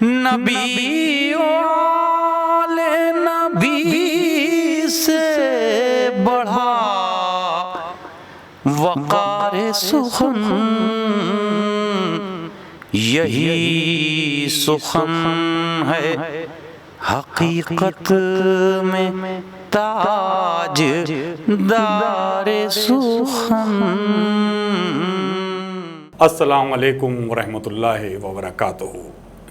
نبی والے نبی سے بڑھا وقار سخن، یہی سخن ہے حقیقت میں تاج دار سخن۔ السلام علیکم ورحمۃ اللہ وبرکاتہ۔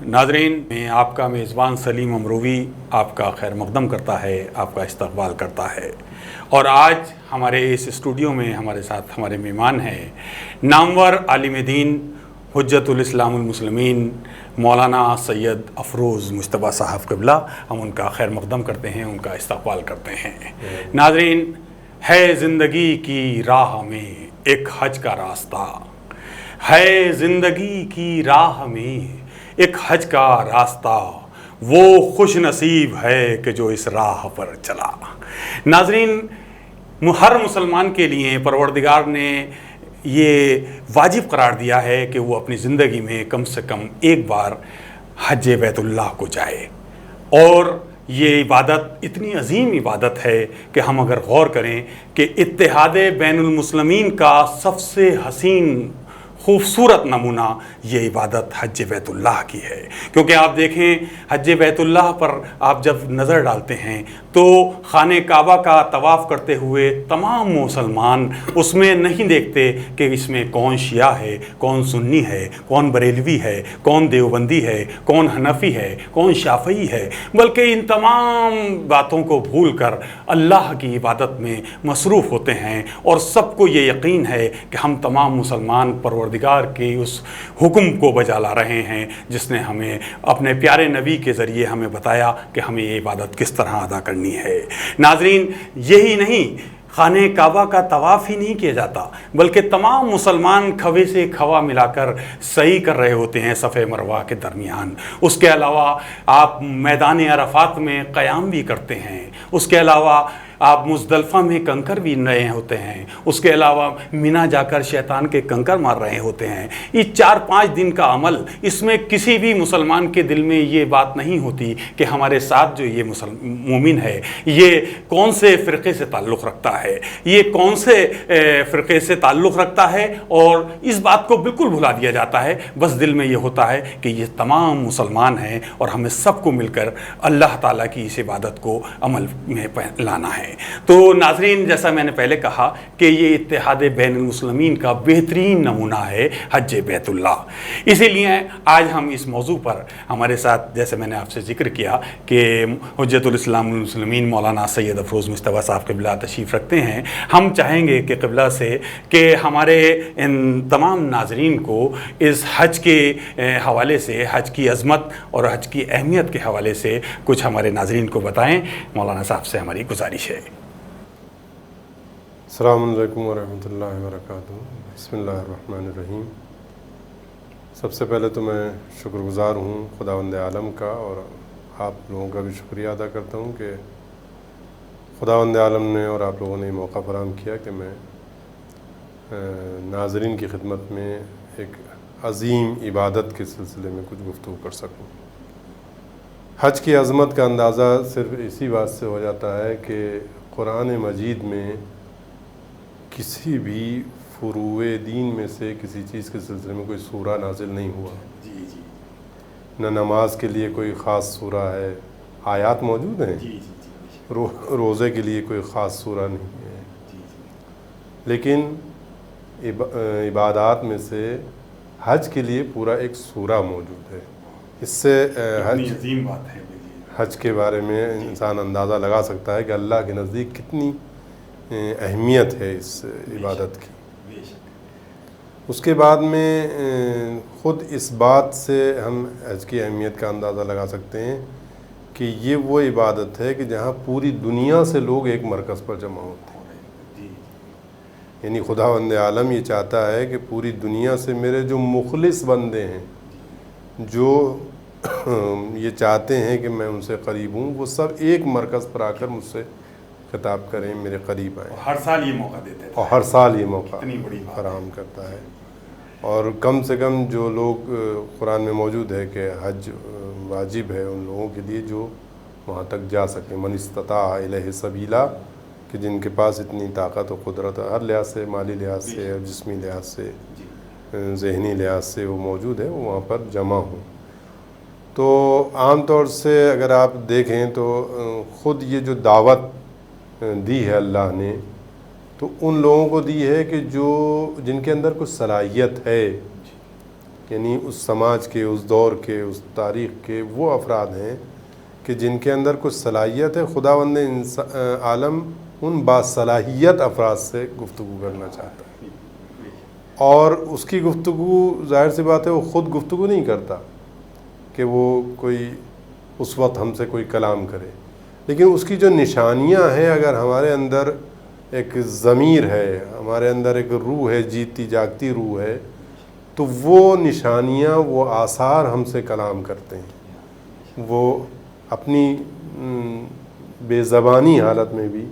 ناظرین، میں آپ کا میزبان سلیم امروی آپ کا خیر مقدم کرتا ہے، آپ کا استقبال کرتا ہے۔ اور آج ہمارے اس اسٹوڈیو میں ہمارے ساتھ ہمارے مہمان ہیں نامور عالم دین حجت الاسلام المسلمین مولانا سید افروز مجتبیٰ صاحب قبلہ۔ ہم ان کا خیر مقدم کرتے ہیں، ان کا استقبال کرتے ہیں۔ ناظرین، ہے زندگی کی راہ میں ایک حج کا راستہ، ہے زندگی کی راہ میں ایک حج کا راستہ، وہ خوش نصیب ہے کہ جو اس راہ پر چلا۔ ناظرین، ہر مسلمان کے لیے پروردگار نے یہ واجب قرار دیا ہے کہ وہ اپنی زندگی میں کم سے کم ایک بار حج بیت اللہ کو جائے، اور یہ عبادت اتنی عظیم عبادت ہے کہ ہم اگر غور کریں کہ اتحاد بین المسلمین کا سب سے حسین خوبصورت نمونہ یہ عبادت حج بیت اللہ کی ہے۔ کیونکہ آپ دیکھیں، حج بیت اللہ پر آپ جب نظر ڈالتے ہیں تو خانہ کعبہ کا طواف کرتے ہوئے تمام مسلمان اس میں نہیں دیکھتے کہ اس میں کون شیعہ ہے، کون سنی ہے، کون بریلوی ہے، کون دیوبندی ہے، کون حنفی ہے، کون شافعی ہے، بلکہ ان تمام باتوں کو بھول کر اللہ کی عبادت میں مصروف ہوتے ہیں، اور سب کو یہ یقین ہے کہ ہم تمام مسلمان پروردگار کے اس حکم کو بجا لا رہے ہیں جس نے ہمیں اپنے پیارے نبی کے ذریعے ہمیں بتایا کہ ہمیں یہ عبادت کس طرح ادا کرنی ہے۔ ناظرین، یہی نہیں، خانہ کعبہ کا طواف ہی نہیں کیا جاتا، بلکہ تمام مسلمان کھوے سے کھوا ملا کر سعی کر رہے ہوتے ہیں صفا مروہ کے درمیان۔ اس کے علاوہ آپ میدان عرفات میں قیام بھی کرتے ہیں، اس کے علاوہ آپ مزدلفہ میں کنکر بھی رہے ہوتے ہیں، اس کے علاوہ مینا جا کر شیطان کے کنکر مار رہے ہوتے ہیں۔ یہ 4-5 دن کا عمل، اس میں کسی بھی مسلمان کے دل میں یہ بات نہیں ہوتی کہ ہمارے ساتھ جو یہ مومن ہے یہ کون سے فرقے سے تعلق رکھتا ہے، یہ کون سے فرقے سے تعلق رکھتا ہے، اور اس بات کو بالکل بھلا دیا جاتا ہے۔ بس دل میں یہ ہوتا ہے کہ یہ تمام مسلمان ہیں اور ہمیں سب کو مل کر اللہ تعالیٰ کی اس عبادت کو عمل میں لانا ہے۔ تو ناظرین، جیسا میں نے پہلے کہا کہ یہ اتحاد بین المسلمین کا بہترین نمونہ ہے حج بیت اللہ۔ اسی لیے آج ہم اس موضوع پر ہمارے ساتھ، جیسے میں نے آپ سے ذکر کیا کہ حجت الاسلام المسلمین مولانا سید افروز مجتبیٰ صاحب قبلہ تشریف رکھتے ہیں۔ ہم چاہیں گے کہ قبلہ سے کہ ہمارے ان تمام ناظرین کو اس حج کے حوالے سے، حج کی عظمت اور حج کی اہمیت کے حوالے سے کچھ ہمارے ناظرین کو بتائیں۔ مولانا صاحب سے ہماری گزارش ہے۔ السلام علیکم ورحمۃ اللہ وبرکاتہ۔ بسم اللہ الرحمن الرحیم۔ سب سے پہلے تو میں شکر گزار ہوں خداوند عالم کا، اور آپ لوگوں کا بھی شکریہ ادا کرتا ہوں کہ خداوند عالم نے اور آپ لوگوں نے یہ موقع فراہم کیا کہ میں ناظرین کی خدمت میں ایک عظیم عبادت کے سلسلے میں کچھ گفتگو کر سکوں۔ حج کی عظمت کا اندازہ صرف اسی بات سے ہو جاتا ہے کہ قرآن مجید میں کسی بھی فروع دین میں سے کسی چیز کے سلسلے میں کوئی سورہ نازل نہیں ہوا۔ نہ نماز کے لیے کوئی خاص سورہ ہے، آیات موجود ہیں، روزے کے لیے کوئی خاص سورہ نہیں ہے، لیکن عبادات میں سے حج کے لیے پورا ایک سورہ موجود ہے۔ اس سے عظیم بات ہے، حج کے بارے میں انسان اندازہ لگا سکتا ہے کہ اللہ کے نزدیک کتنی اہمیت ہے اس عبادت کی۔ اس کے بعد میں خود اس بات سے ہم حج کی اہمیت کا اندازہ لگا سکتے ہیں کہ یہ وہ عبادت ہے کہ جہاں پوری دنیا سے لوگ ایک مرکز پر جمع ہوتے ہیں۔ یعنی خداوند عالم یہ چاہتا ہے کہ پوری دنیا سے میرے جو مخلص بندے ہیں، جو یہ چاہتے ہیں کہ میں ان سے قریب ہوں، وہ سب ایک مرکز پر آ کر مجھ سے خطاب کریں، میرے قریب آئیں۔ ہر سال یہ موقع دیتے ہیں، اور ہر سال یہ موقع اتنی بڑی بات فراہم کرتا ہے۔ اور کم سے کم جو لوگ قرآن میں موجود ہے کہ حج واجب ہے ان لوگوں کے لیے جو وہاں تک جا سکیں، من استطاع الیہ سبیلا، کہ جن کے پاس اتنی طاقت و قدرت ہر لحاظ سے، مالی لحاظ سے اور جسمی لحاظ سے، ذہنی لحاظ سے وہ موجود ہے، وہ وہاں پر جمع ہوں۔ تو عام طور سے اگر آپ دیکھیں تو خود یہ جو دعوت دی ہے اللہ نے، تو ان لوگوں کو دی ہے کہ جن کے اندر کچھ صلاحیت ہے، یعنی اس سماج کے، اس دور کے، اس تاریخ کے وہ افراد ہیں کہ جن کے اندر کچھ صلاحیت ہے۔ خداوند عالم ان باصلاحیت افراد سے گفتگو کرنا چاہتا ہے، اور اس کی گفتگو ظاہر سی بات ہے وہ خود گفتگو نہیں کرتا کہ وہ کوئی اس وقت ہم سے کوئی کلام کرے، لیکن اس کی جو نشانیاں ہیں، اگر ہمارے اندر ایک ضمیر ہے، ہمارے اندر ایک روح ہے، جیتی جاگتی روح ہے، تو وہ نشانیاں، وہ آثار ہم سے کلام کرتے ہیں۔ وہ اپنی بے زبانی حالت میں بھی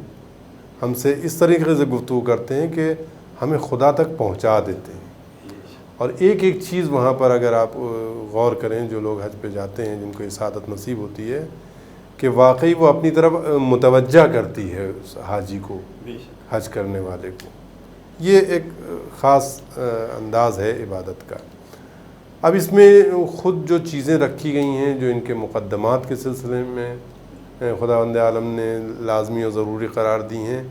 ہم سے اس طریقے سے گفتگو کرتے ہیں کہ ہمیں خدا تک پہنچا دیتے ہیں۔ اور ایک ایک چیز وہاں پر اگر آپ غور کریں، جو لوگ حج پہ جاتے ہیں، جن کو یہ سعادت نصیب ہوتی ہے کہ واقعی وہ اپنی طرف متوجہ کرتی ہے اس حاجی کو، حج کرنے والے کو۔ یہ ایک خاص انداز ہے عبادت کا۔ اب اس میں خود جو چیزیں رکھی گئی ہیں، جو ان کے مقدمات کے سلسلے میں خداوند عالم نے لازمی اور ضروری قرار دی ہیں،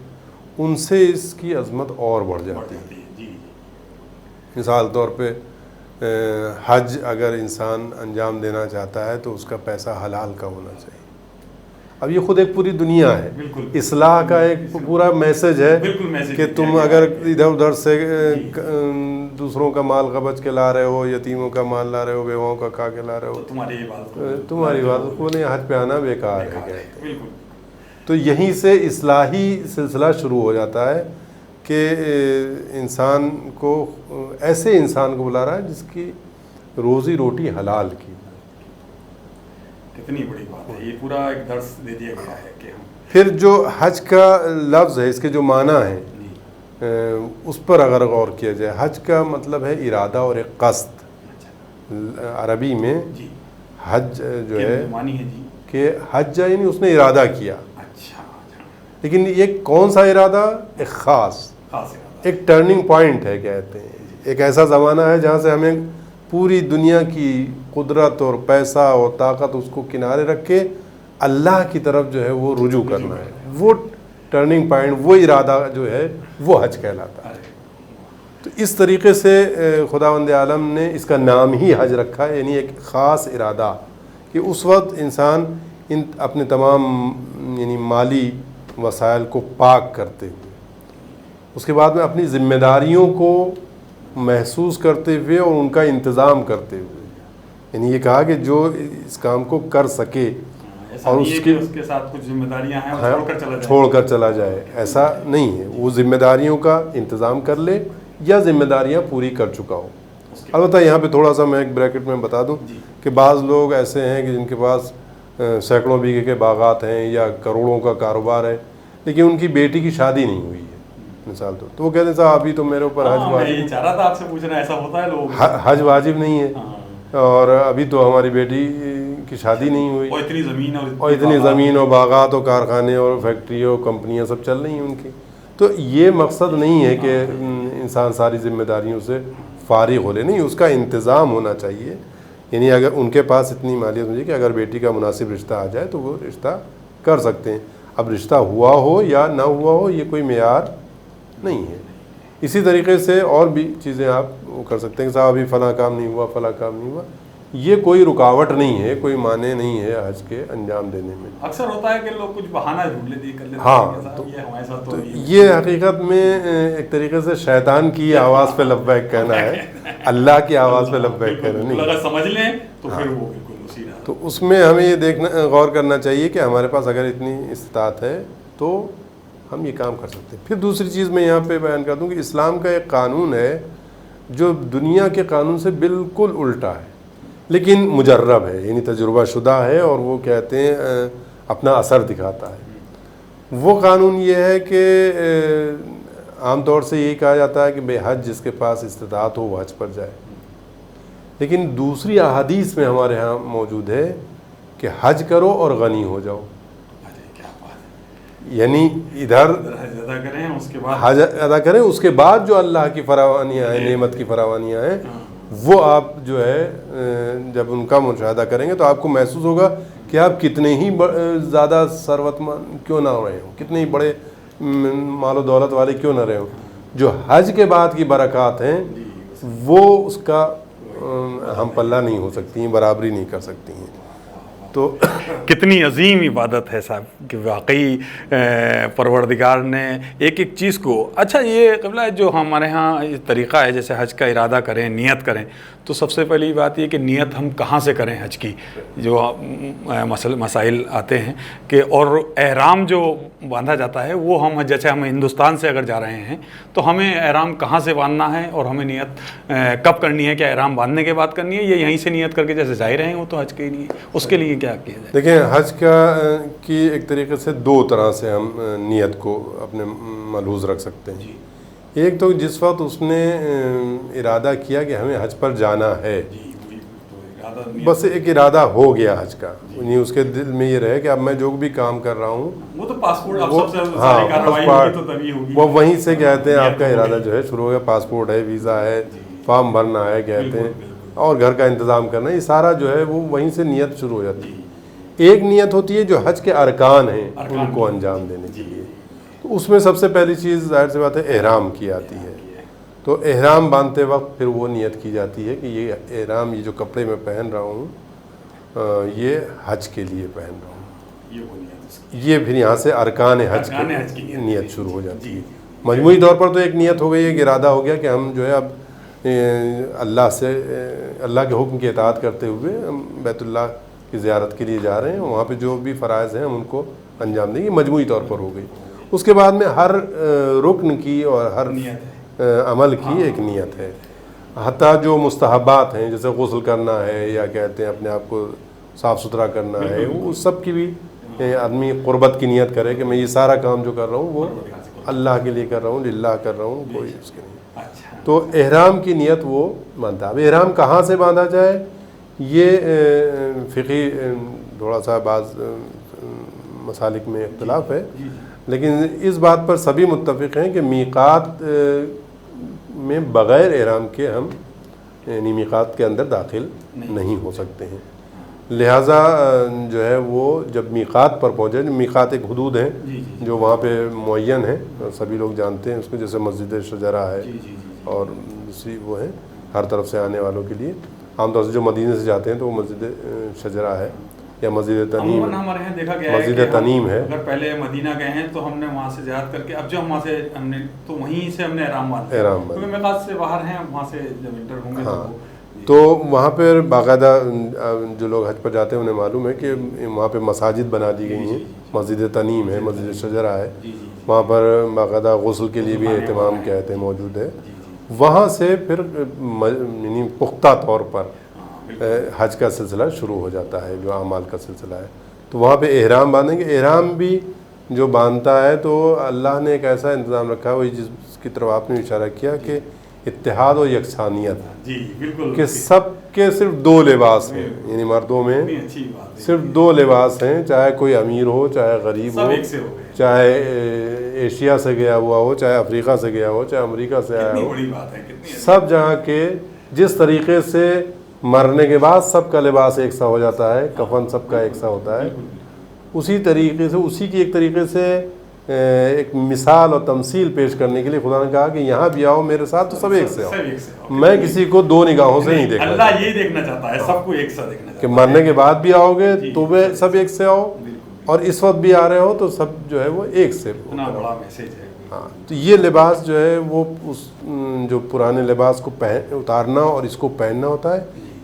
ان سے اس کی عظمت اور بڑھ جاتی ہے۔ مثال طور پہ حج اگر انسان انجام دینا چاہتا ہے تو اس کا پیسہ حلال کا ہونا چاہیے۔ اب یہ خود ایک پوری دنیا ہے، اصلاح کا ایک پورا میسج ہے کہ تم اگر ادھر ادھر سے دوسروں کا مال قبض کے لا رہے ہو، یتیموں کا مال لا رہے ہو، بیواؤں کا کھا کے لا رہے ہو، تمہاری بات کو نہیں، حج پہ آنا بیکار ہے۔ تو یہیں سے اصلاحی سلسلہ شروع ہو جاتا ہے کہ انسان کو، ایسے انسان کو بلا رہا ہے جس کی روزی روٹی حلال کی۔ کتنی بڑی بات ہے، یہ پورا ایک درس دے دیا گیا ہے کہ ہم پھر جو حج کا لفظ ہے، اس کے جو معنی ہیں اس پر اگر غور کیا جائے، حج کا مطلب ہے ارادہ اور ایک قصد۔ عربی میں حج جو ہے کہ حج یعنی اس نے ارادہ کیا، لیکن یہ کون سا ارادہ؟ ایک خاص ایک ٹرننگ پوائنٹ ہے کہتے ہیں، ایک ایسا زمانہ ہے جہاں سے ہمیں پوری دنیا کی قدرت اور پیسہ اور طاقت اس کو کنارے رکھ کے اللہ کی طرف جو ہے وہ رجوع کرنا ہے۔ وہ ٹرننگ پوائنٹ، وہ ارادہ جو ہے وہ حج کہلاتا ہے۔ تو اس طریقے سے خداوند عالم نے اس کا نام ہی حج رکھا ہے، یعنی ایک خاص ارادہ کہ اس وقت انسان اپنے تمام یعنی مالی وسائل کو پاک کرتے ہوئے، اس کے بعد میں اپنی ذمہ داریوں کو محسوس کرتے ہوئے اور ان کا انتظام کرتے ہوئے، یعنی یہ کہا کہ جو اس کام کو کر سکے اور اس کے ساتھ کچھ ذمہ داریاں ہیں چھوڑ کر چلا جائے، ایسا نہیں ہے۔ وہ ذمہ داریوں کا انتظام کر لے یا ذمہ داریاں پوری کر چکا ہو۔ البتہ یہاں پہ تھوڑا سا میں ایک بریکٹ میں بتا دوں کہ بعض لوگ ایسے ہیں کہ جن کے پاس سینکڑوں بیگھے کے باغات ہیں یا کروڑوں کا کاروبار ہے، لیکن ان کی بیٹی کی شادی نہیں ہوئی ہے مثال تو وہ کہتے ہیں صاحب ابھی تو میرے اوپر حج واجب نہیں ہے، اور ابھی تو ہماری بیٹی کی شادی نہیں ہوئی، اور اتنی زمین اور باغات اور کارخانے اور فیکٹریوں اور کمپنیاں سب چل رہی ہیں ان کی۔ تو یہ مقصد نہیں ہے کہ انسان ساری ذمہ داریوں سے فارغ ہو لے، نہیں، اس کا انتظام ہونا چاہیے۔ یعنی اگر ان کے پاس اتنی مالیت ہوئی کہ اگر بیٹی کا مناسب رشتہ آ جائے تو وہ رشتہ کر سکتے ہیں۔ اب رشتہ ہوا ہو یا نہ ہوا ہو یہ کوئی معیار نہیں ہے۔ اسی طریقے سے اور بھی چیزیں آپ کر سکتے ہیں کہ صاحب ابھی فلاں کام نہیں ہوا، فلاں کام نہیں ہوا، یہ کوئی رکاوٹ نہیں ہے، کوئی معنی نہیں ہے حج کے انجام دینے میں۔ اکثر ہوتا ہے کہ لوگ کچھ بہانہ ڈھونڈ لیتے ہیں۔ ہاں، تو یہ حقیقت میں ایک طریقے سے شیطان کی آواز پہ لبیک کہنا ہے، اللہ کی آواز پہ لبیک کہنا نہیں۔ اگر سمجھ لیں تو پھر وہ بالکل اسی طرح۔ تو اس میں ہمیں یہ دیکھنا، غور کرنا چاہیے کہ ہمارے پاس اگر اتنی استطاعت ہے تو ہم یہ کام کر سکتے ہیں۔ پھر دوسری چیز میں یہاں پہ بیان کر دوں کہ اسلام کا ایک قانون ہے جو دنیا کے قانون سے بالکل الٹا ہے، لیکن مجرب ہے، یعنی تجربہ شدہ ہے، اور وہ کہتے ہیں اپنا اثر دکھاتا ہے۔ وہ قانون یہ ہے کہ عام طور سے یہی کہا جاتا ہے کہ بے حج جس کے پاس استطاعت ہو وہ حج پر جائے، لیکن دوسری احادیث میں ہمارے ہاں موجود ہے کہ حج کرو اور غنی ہو جاؤ، یعنی ادھر حج ادا کریں اس کے بعد حج ادا کریں، اس کے بعد جو اللہ کی فراوانیاں ہیں، نعمت کی فراوانیاں ہیں، وہ آپ جو ہے جب ان کا مشاہدہ کریں گے تو آپ کو محسوس ہوگا کہ آپ کتنے ہی زیادہ ثروت مند کیوں نہ رہے ہوں، کتنے ہی بڑے مال و دولت والے کیوں نہ رہے ہوں، جو حج کے بعد کی برکات ہیں وہ اس کا ہم پلہ نہیں ہو سکتی ہیں، برابری نہیں کر سکتی ہیں۔ تو کتنی عظیم عبادت ہے صاحب کہ واقعی پروردگار نے ایک ایک چیز کو، اچھا یہ قبلہ جو ہمارے ہاں طریقہ ہے جیسے حج کا ارادہ کریں، نیت کریں، تو سب سے پہلی بات یہ کہ نیت ہم کہاں سے کریں حج کی، جو مسائل آتے ہیں کہ اور احرام جو باندھا جاتا ہے وہ ہم جیسے ہم ہندوستان سے اگر جا رہے ہیں تو ہمیں احرام کہاں سے باندھنا ہے اور ہمیں نیت کب کرنی ہے، کیا احرام باندھنے کے بعد کرنی ہے یا یہیں سے نیت کر کے جیسے جا رہے ہیں وہ تو حج کے لیے اس کے لیے کیا کیا جائے؟ دیکھیں حج کی ایک طریقے سے دو طرح سے ہم نیت کو اپنے ملحوظ رکھ سکتے ہیں۔ ایک تو جس وقت اس نے ارادہ کیا کہ ہمیں حج پر جانا ہے، بس ایک ارادہ ہو گیا حج کا، یعنی اس کے دل میں یہ رہے کہ اب میں جو بھی کام کر رہا ہوں وہ تو پاسپورٹ اب سب سے ساری کارروائی ہوگی تو تبھی ہوگی، وہ وہیں سے کہتے ہیں آپ کا ارادہ جو ہے شروع ہو گیا، پاسپورٹ ہے، ویزا ہے، فارم بھرنا ہے کہتے ہیں، اور گھر کا انتظام کرنا، یہ سارا جو ہے وہ وہیں سے نیت شروع ہو جاتی ہے۔ ایک نیت ہوتی ہے جو حج کے ارکان ہیں ان کو انجام دینے کے لیے، تو اس میں سب سے پہلی چیز ظاہر سی بات ہے احرام کی آتی ہے۔ تو احرام باندھتے وقت پھر وہ نیت کی جاتی ہے کہ یہ احرام، یہ جو کپڑے میں پہن رہا ہوں یہ حج کے لیے پہن رہا ہوں، یہ پھر یہاں سے ارکان حج کی نیت شروع ہو جاتی ہے۔ مجموعی طور پر تو ایک نیت ہو گئی، ایک ارادہ ہو گیا کہ ہم جو ہے اب اللہ کے حکم کی اطاعت کرتے ہوئے ہم بیت اللہ کی زیارت کے لیے جا رہے ہیں، وہاں پہ جو بھی فرائض ہیں ہم ان کو انجام دیں گے، مجموعی طور پر ہو گئی۔ اس کے بعد میں ہر رکن کی اور ہر عمل کی ایک نیت ہے، حتیٰ جو مستحبات ہیں جیسے غسل کرنا ہے یا کہتے ہیں اپنے آپ کو صاف ستھرا کرنا ہے، وہ سب کی بھی آدمی قربت کی نیت کرے کہ میں یہ سارا کام جو کر رہا ہوں وہ اللہ کے لیے کر رہا ہوں، للہ کر رہا ہوں، کوئی اس کے نہیں۔ تو احرام کی نیت وہ باندھتا ہے۔ اب احرام کہاں سے باندھا جائے یہ فقہی تھوڑا سا بعض مسالک میں اختلاف ہے، لیکن اس بات پر سبھی متفق ہیں کہ میقات میں بغیر احرام کے ہم یعنی میقات کے اندر داخل نہیں ہو سکتے ہیں، لہٰذا جو ہے وہ جب میقات پر پہنچے، میقات ایک حدود ہیں جو وہاں پہ معین ہیں، سبھی لوگ جانتے ہیں اس کو، جیسے مسجد شجرہ ہے اور دوسری وہ ہے ہر طرف سے آنے والوں کے لیے، عام طور سے جو مدینے سے جاتے ہیں تو وہ مسجد شجرہ ہے یا مسجد تنیم، ہمارے یہاں دیکھا گیا مسجد تنیم ہے۔ اگر پہلے مدینہ گئے ہیں تو ہم نے وہاں سے زیارت کر کے اب جو ہم وہاں سے ہم نے تو وہیں سے ہم نے احرام باندھا، کیونکہ میقات سے باہر ہیں، وہاں سے جب انٹر ہوں گے تو وہاں پر باقاعدہ جو لوگ حج پر جاتے ہیں انہیں معلوم ہے کہ وہاں پہ مساجد بنا دی گئی ہیں، مسجد تنیم ہے، مسجد شجرہ ہے، وہاں پر باقاعدہ غسل کے لیے بھی اہتمام کہتے ہیں موجود ہے، وہاں سے پھر یعنی پختہ طور پر حج کا سلسلہ شروع ہو جاتا ہے، جو اعمال کا سلسلہ ہے۔ تو وہاں پہ احرام باندھیں گے، احرام بھی جو باندھتا ہے تو اللہ نے ایک ایسا انتظام رکھا ہے، وہی جس کی طرف آپ نے اشارہ کیا کہ اتحاد و یکسانیت، کہ سب کے صرف دو لباس ہیں، یعنی مردوں میں صرف دو لباس ہیں، چاہے کوئی امیر ہو، چاہے غریب ہو، چاہے ایشیا سے گیا ہوا ہو، چاہے افریقہ سے گیا ہو، چاہے امریکہ سے آیا ہو، سب جہاں کے جس طریقے سے مرنے کے بعد سب کا لباس ایک سا ہو جاتا ہے، کفن سب کا ایک سا ہوتا ہے، اسی طریقے سے اسی کی ایک طریقے سے ایک مثال اور تمثیل پیش کرنے کے لیے خدا نے کہا کہ یہاں بھی آؤ میرے ساتھ تو سب ایک سے آؤ، میں کسی کو دو نگاہوں سے نہیں دیکھنا، اللہ یہ دیکھنا چاہتا ہے سب کو ایک ساتھ دیکھنا چاہتا ہے کہ مرنے کے بعد بھی آؤ گے تو بھی سب ایک سے آؤ، اور اس وقت بھی آ رہے ہو تو سب جو ہے وہ ایک سے۔ اتنا بڑا میسیج ہے۔ ہاں، تو یہ لباس جو ہے وہ اس جو پرانے لباس کو اتارنا اور اس کو پہننا ہوتا ہے،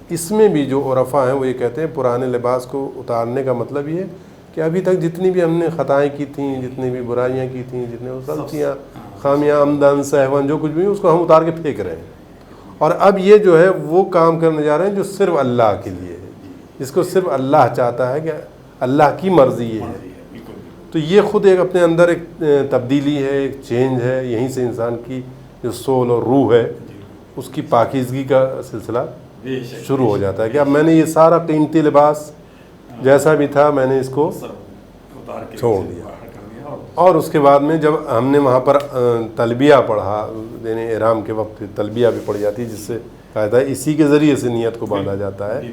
اس میں بھی جو عرفاء ہیں وہ یہ کہتے ہیں پرانے لباس کو اتارنے کا مطلب یہ ہے کہ ابھی تک جتنی بھی ہم نے خطائیں کی تھیں، جتنی بھی برائیاں کی تھیں، جتنے غلطیاں خامیاں عمدن سہون جو کچھ بھی اس کو ہم اتار کے پھینک رہے ہیں، اور اب یہ جو ہے وہ کام کرنے جا رہے ہیں جو صرف اللہ کے لیے ہے، جس کو صرف اللہ چاہتا ہے کہ اللہ کی مرضی یہ ہے۔ تو یہ خود ایک اپنے اندر ایک تبدیلی ہے، ایک چینج ہے. یہیں سے انسان کی جو سول اور روح ہے اس کی پاکیزگی کا سلسلہ شروع ہو جاتا ہے کہ اب میں نے یہ سارا قیمتی لباس جیسا بھی تھا میں نے اس کو چھوڑ دیا. اور اس کے بعد میں جب ہم نے وہاں پر تلبیہ پڑھا، یعنی احرام کے وقت تلبیہ بھی پڑھ جاتی ہے، جس سے کہا جاتا ہے اسی کے ذریعے سے نیت کو باندھا جاتا ہے،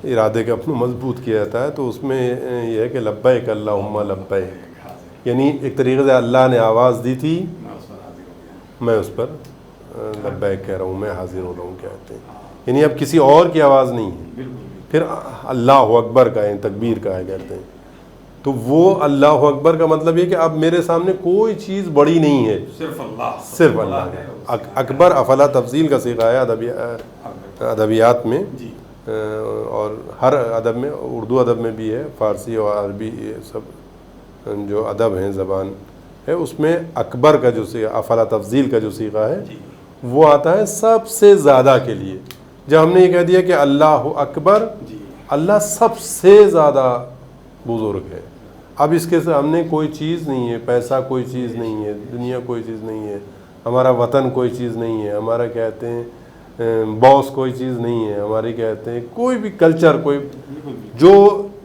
ارادے کا اپنا مضبوط کیا جاتا ہے. تو اس میں یہ ہے کہ لبیک اللہم لبیک، یعنی ایک طریقے سے اللہ نے آواز دی تھی، میں اس پر لبیک کہہ رہا ہوں، میں حاضر ہو رہا ہوں کہتے ہیں. یعنی اب کسی اور کی آواز نہیں ہے. پھر اللہ اکبر کا ہے، تکبیر کا ہے کہتے ہیں. تو وہ اللہ اکبر کا مطلب یہ کہ اب میرے سامنے کوئی چیز بڑی نہیں ہے، صرف اللہ ہے. اکبر افلا تفضیل کا صیغہ ہے ادبیات میں، اور ہر ادب میں، اردو ادب میں بھی ہے، فارسی اور عربی سب جو ادب ہیں زبان ہے اس میں اکبر کا جو صیغہ، افلا تفضیل کا جو صیغہ ہے وہ آتا ہے سب سے زیادہ کے لیے. جب ہم نے یہ کہہ دیا کہ اللہ اکبر، اللہ سب سے زیادہ بزرگ ہے. اب اس کے ہم نے کوئی چیز نہیں ہے، پیسہ کوئی چیز نہیں ہے، دنیا کوئی چیز نہیں ہے، ہمارا وطن کوئی چیز نہیں ہے، ہمارا کہتے ہیں باس کوئی چیز نہیں ہے، ہماری کہتے ہیں کوئی بھی کلچر، کوئی جو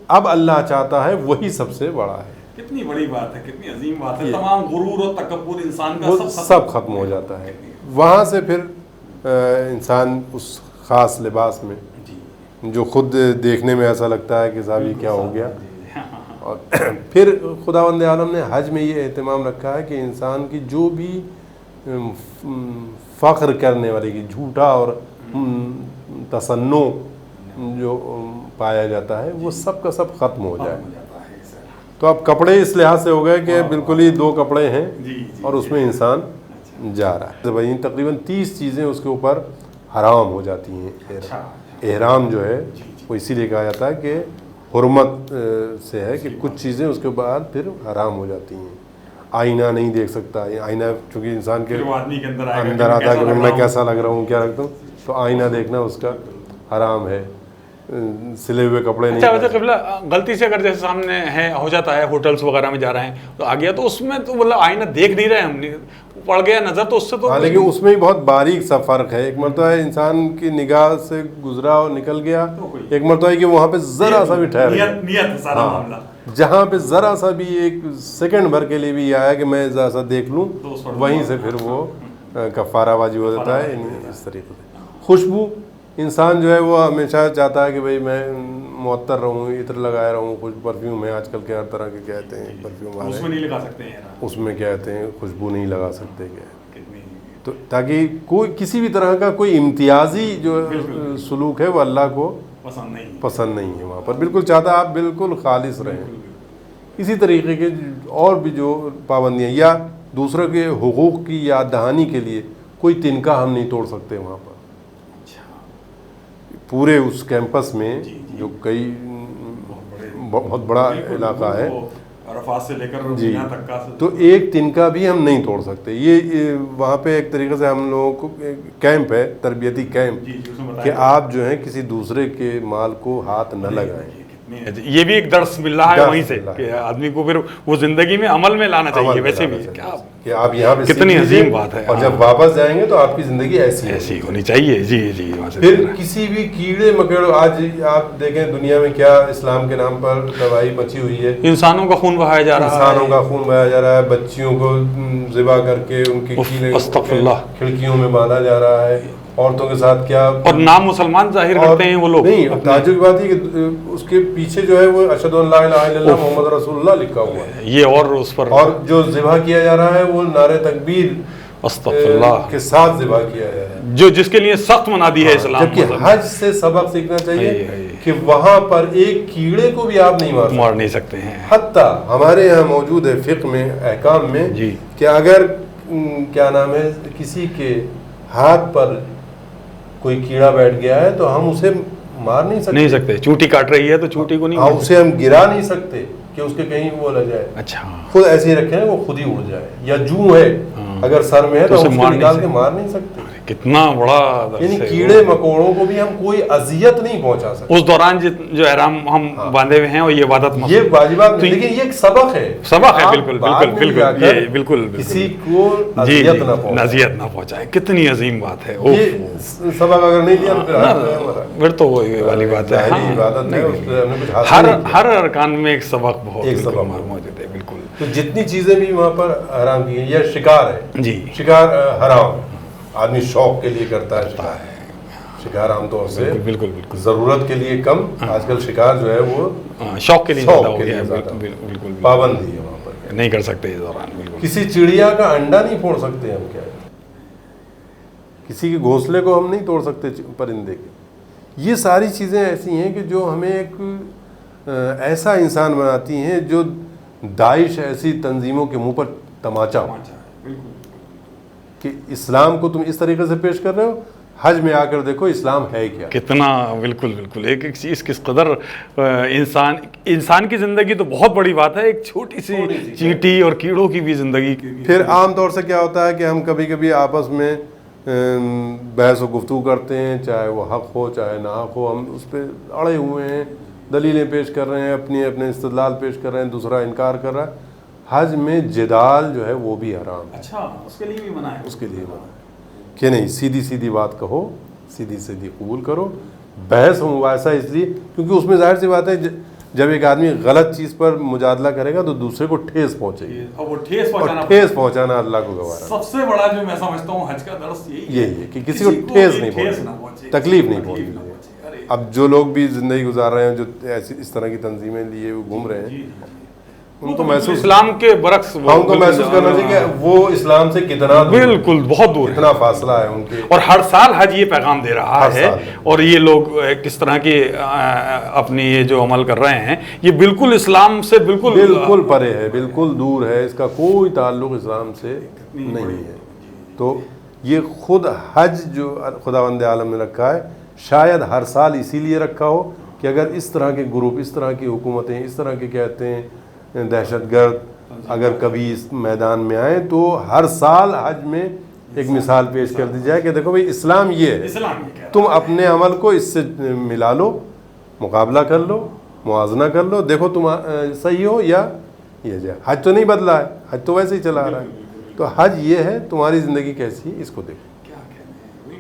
اب اللہ چاہتا ہے وہی سب سے بڑا ہے. کتنی بڑی بات ہے، کتنی عظیم بات ہے. تمام غرور و تکبر انسان کا وہ سب ختم ہو جاتا ہے. وہاں سے پھر انسان اس خاص لباس میں جو خود دیکھنے میں ایسا لگتا ہے کہ صاحب یہ کیا ہو گیا. اور پھر خداوند عالم نے حج میں یہ اہتمام رکھا ہے کہ انسان کی جو بھی فخر کرنے والی کی جھوٹا اور تصنع جو پایا جاتا ہے وہ سب کا سب ختم ہو جائے. تو اب کپڑے اس لحاظ سے ہو گئے کہ بالکل ہی 2 کپڑے ہیں اور اس میں انسان جا رہا ہے. بھائی تقریباً 30 چیزیں اس کے اوپر حرام ہو جاتی ہیں. احرام جو ہے وہ اسی لیے کہا جاتا ہے کہ حرمت سے ہے کہ کچھ چیزیں اس کے بعد پھر حرام ہو جاتی ہیں. آئینہ نہیں دیکھ سکتا، آئینہ چونکہ انسان کے اندر آتا ہے کہ میں کیسا لگ رہا ہوں، کیا رکھتا ہوں، تو آئینہ دیکھنا اس کا حرام ہے. سلے ہوئے کپڑے نہیں. اچھا قبلہ غلطی سے اگر جیسے سامنے ہے ہو جاتا ہے، ہوٹلس وغیرہ میں جا رہے ہیں تو آ گیا تو اس میں تو مطلب آئینہ دیکھ نہیں رہے، ہم نے پڑ گیا نظر تو اس سے تو. ہاں لیکن اس میں بہت باریک سا فرق ہے. ایک مرتبہ انسان کی نگاہ سے گزرا اور نکل گیا، ایک مرتبہ ہے کہ وہاں پہ ذرا سا بھی ٹھہر گیا، جہاں پہ ذرا سا بھی ایک سیکنڈ بھر کے لیے بھی آیا کہ میں ذرا سا دیکھ لوں، وہیں سے پھر وہ کفارہ واجب ہو جاتا ہے. اس طریقے سے خوشبو، انسان جو ہے وہ ہمیشہ چاہتا ہے کہ بھئی میں معطر رہوں، عطر لگائے رہوں. کچھ پرفیوم ہے آج کل کے ہر طرح کے کہتے ہیں پرفیوم اس میں نہیں لگا سکتے ہیں، اس میں کہتے ہیں خوشبو نہیں لگا سکتے کیا، تو تاکہ کوئی کسی بھی طرح کا کوئی امتیازی جو سلوک ہے وہ اللہ کو پسند نہیں ہے. وہاں پر بالکل چاہتا ہے آپ بالکل خالص رہیں. اسی طریقے کے اور بھی جو پابندیاں یا دوسروں کے حقوق کی یاد دہانی کے لیے کوئی تنکا ہم نہیں توڑ سکتے. وہاں پر پورے اس کیمپس میں جو کئی بہت بڑا علاقہ ہے عرفات سے لے کر جی، تو ایک تنکا بھی ہم نہیں توڑ سکتے. یہ وہاں پہ ایک طریقے سے ہم لوگوں کو کیمپ ہے، تربیتی کیمپ، کہ آپ جو ہیں کسی دوسرے کے مال کو ہاتھ نہ لگائیں. یہ بھی ایک درس مل رہا ہے وہیں سے کہ آدمی کو پھر وہ زندگی میں عمل میں لانا چاہیے. ویسے بھی کہ آپ یہاں پہ کتنی عظیم بات ہے، اور جب واپس جائیں گے تو آپ کی زندگی ایسی ہونی چاہیے. جی جی. پھر کسی بھی کیڑے مکوڑے، آج آپ دیکھیں دنیا میں کیا اسلام کے نام پر تباہی مچی ہوئی ہے. انسانوں کا خون بہایا جا رہا ہے، انسانوں کا خون بہایا جا رہا ہے، بچیوں کو ذبح کر کے ان کی کھڑکیوں میں باندھا جا رہا ہے، عورتوں کے ساتھ کیا، اور نام مسلمان ظاہر کرتے ہیں وہ لوگ. نہیں، تعجب کی بات ہے کہ اس کے پیچھے جو ہے وہ اشہد ان لا الہ الا اللہ محمد رسول اللہ لکھا ہوا ہے. یہ اور اس پر اور جو ذبح کیا جا رہا ہے وہ نعرہ تکبیر استغفر اللہ کے ساتھ ذبح کیا جا رہا ہے، جو جس کے لیے سخت منادی ہے اسلام. جبکہ حج سے سبق سیکھنا چاہیے کہ وہاں پر ایک کیڑے کو بھی آپ نہیں مار نہیں سکتے ہیں. حتیٰ ہمارے یہاں موجود ہے فقہ میں، احکام میں، کہ اگر کیا نام ہے کسی کے ہاتھ پر کوئی کیڑا بیٹھ گیا ہے تو ہم اسے مار نہیں سکتے. چونٹی کاٹ رہی ہے تو چونٹی کو نہیں، اسے ہم گرا نہیں سکتے کہ اس کے کہیں وہ نہ جائے. اچھا، خود ایسے ہی رکھیں وہ خود ہی اڑ جائے. یا جو ہے اگر سر میں ہے تو اسے ہم اس کو نکال کے مار نہیں سکتے. کتنا بڑا یعنی کیڑے مکوڑوں کو بھی ہم کوئی اذیت نہیں پہنچا سکتے اس دوران جو احرام ہم باندھے ہوئے ہیں اور یہ عبادت یہ واجبات نہیں, لیکن یہ ایک سبق ہے. سبق ہے. بالکل بالکل یہ بالکل کسی کو اذیت نہ پہنچائے. کتنی عظیم بات ہے. یہ سبق اگر نہیں لیا تو پھر تو وہی والی بات ہے. ہر ارکان میں ایک سبق بہت موجود ہے. بالکل. تو جتنی چیزیں بھی وہاں پر حرام کی ہیں, یہ شکار ہے جی, شکار حرام ہے. آدمی شوق کے لیے کرتا ہے شکار عام طور سے بالکل ضرورت کے لیے کم. آج کل شکار جو ہے وہ شوق کے لیے پابندی ہے وہاں پر, نہیں کر سکتے اس دوران. بالکل. کسی چڑیا کا انڈا نہیں پھوڑ سکتے ہم, کیا کسی کے گھونسلے کو ہم نہیں توڑ سکتے پرندے کے. یہ ساری چیزیں ایسی ہیں کہ جو ہمیں ایک ایسا انسان بناتی ہیں جو داعش ایسی تنظیموں کے منہ پر تماچا کہ اسلام کو تم اس طریقے سے پیش کر رہے ہو. حج میں آ کر دیکھو اسلام ہے کیا. کتنا بالکل ایک چیز کس قدر انسان کی زندگی تو بہت بڑی بات ہے. ایک چھوٹی سی چینٹی اور کیڑوں کی بھی زندگی. پھر عام طور سے کیا ہوتا ہے کہ ہم کبھی کبھی آپس میں بحث و گفتگو کرتے ہیں, چاہے وہ حق ہو چاہے نہ حق ہو, ہم اس پہ اڑے ہوئے ہیں, دلیلیں پیش کر رہے ہیں, اپنے استدلال پیش کر رہے ہیں, دوسرا انکار کر رہا ہے. حج میں جدال جو ہے وہ بھی حرام ہے. اچھا, اس کے لیے بھی منع ہے. اس کے لیے منع ہے کہ نہیں, سیدھی بات کہو, سیدھی قبول کرو. بحث و مباحثہ اس لیے کیونکہ اس میں ظاہر سی بات ہے جب ایک آدمی غلط چیز پر مجادلہ کرے گا تو دوسرے کو ٹھیس پہنچے گی, اور وہ ٹھیس پہنچانا اللہ کو گوارا. سب سے بڑا جو میں سمجھتا ہوں حج کا درس یہی ہے کہ کسی کو ٹھیس نہیں پہنچے, تکلیف نہیں پہنچے. اب جو لوگ بھی زندگی گزار رہے ہیں, جو ایسی اس طرح کی تنظیمیں لیے وہ گھوم رہے ہیں, ان کو محسوس اسلام کے برعکس ہم کو محسوس کرنا چاہیے کہ وہ اسلام سے کتنا بالکل بہت دور, کتنا فاصلہ ہے ان کے. اور ہر سال حج یہ پیغام دے رہا ہے, اور یہ لوگ کس طرح کی اپنی یہ جو عمل کر رہے ہیں یہ بالکل اسلام سے بالکل پرے ہے, بالکل دور ہے, اس کا کوئی تعلق اسلام سے نہیں ہے. تو یہ خود حج جو خداوند عالم نے رکھا ہے شاید ہر سال اسی لیے رکھا ہو کہ اگر اس طرح کے گروپ, اس طرح کی حکومتیں, اس طرح کے کہتے ہیں دہشت گرد اگر کبھی اس میدان میں آئیں تو ہر سال حج میں ایک مثال پیش کر دی جائے کہ دیکھو بھائی اسلام یہ ہے, تم اپنے عمل کو اس سے ملا لو, مقابلہ کر لو, موازنہ کر لو, دیکھو تم صحیح ہو یا یہ جائے. حج تو نہیں بدلا ہے, حج تو ویسے ہی چلا آ رہا ہے. تو حج یہ ہے تمہاری زندگی کیسی ہے اس کو دیکھو.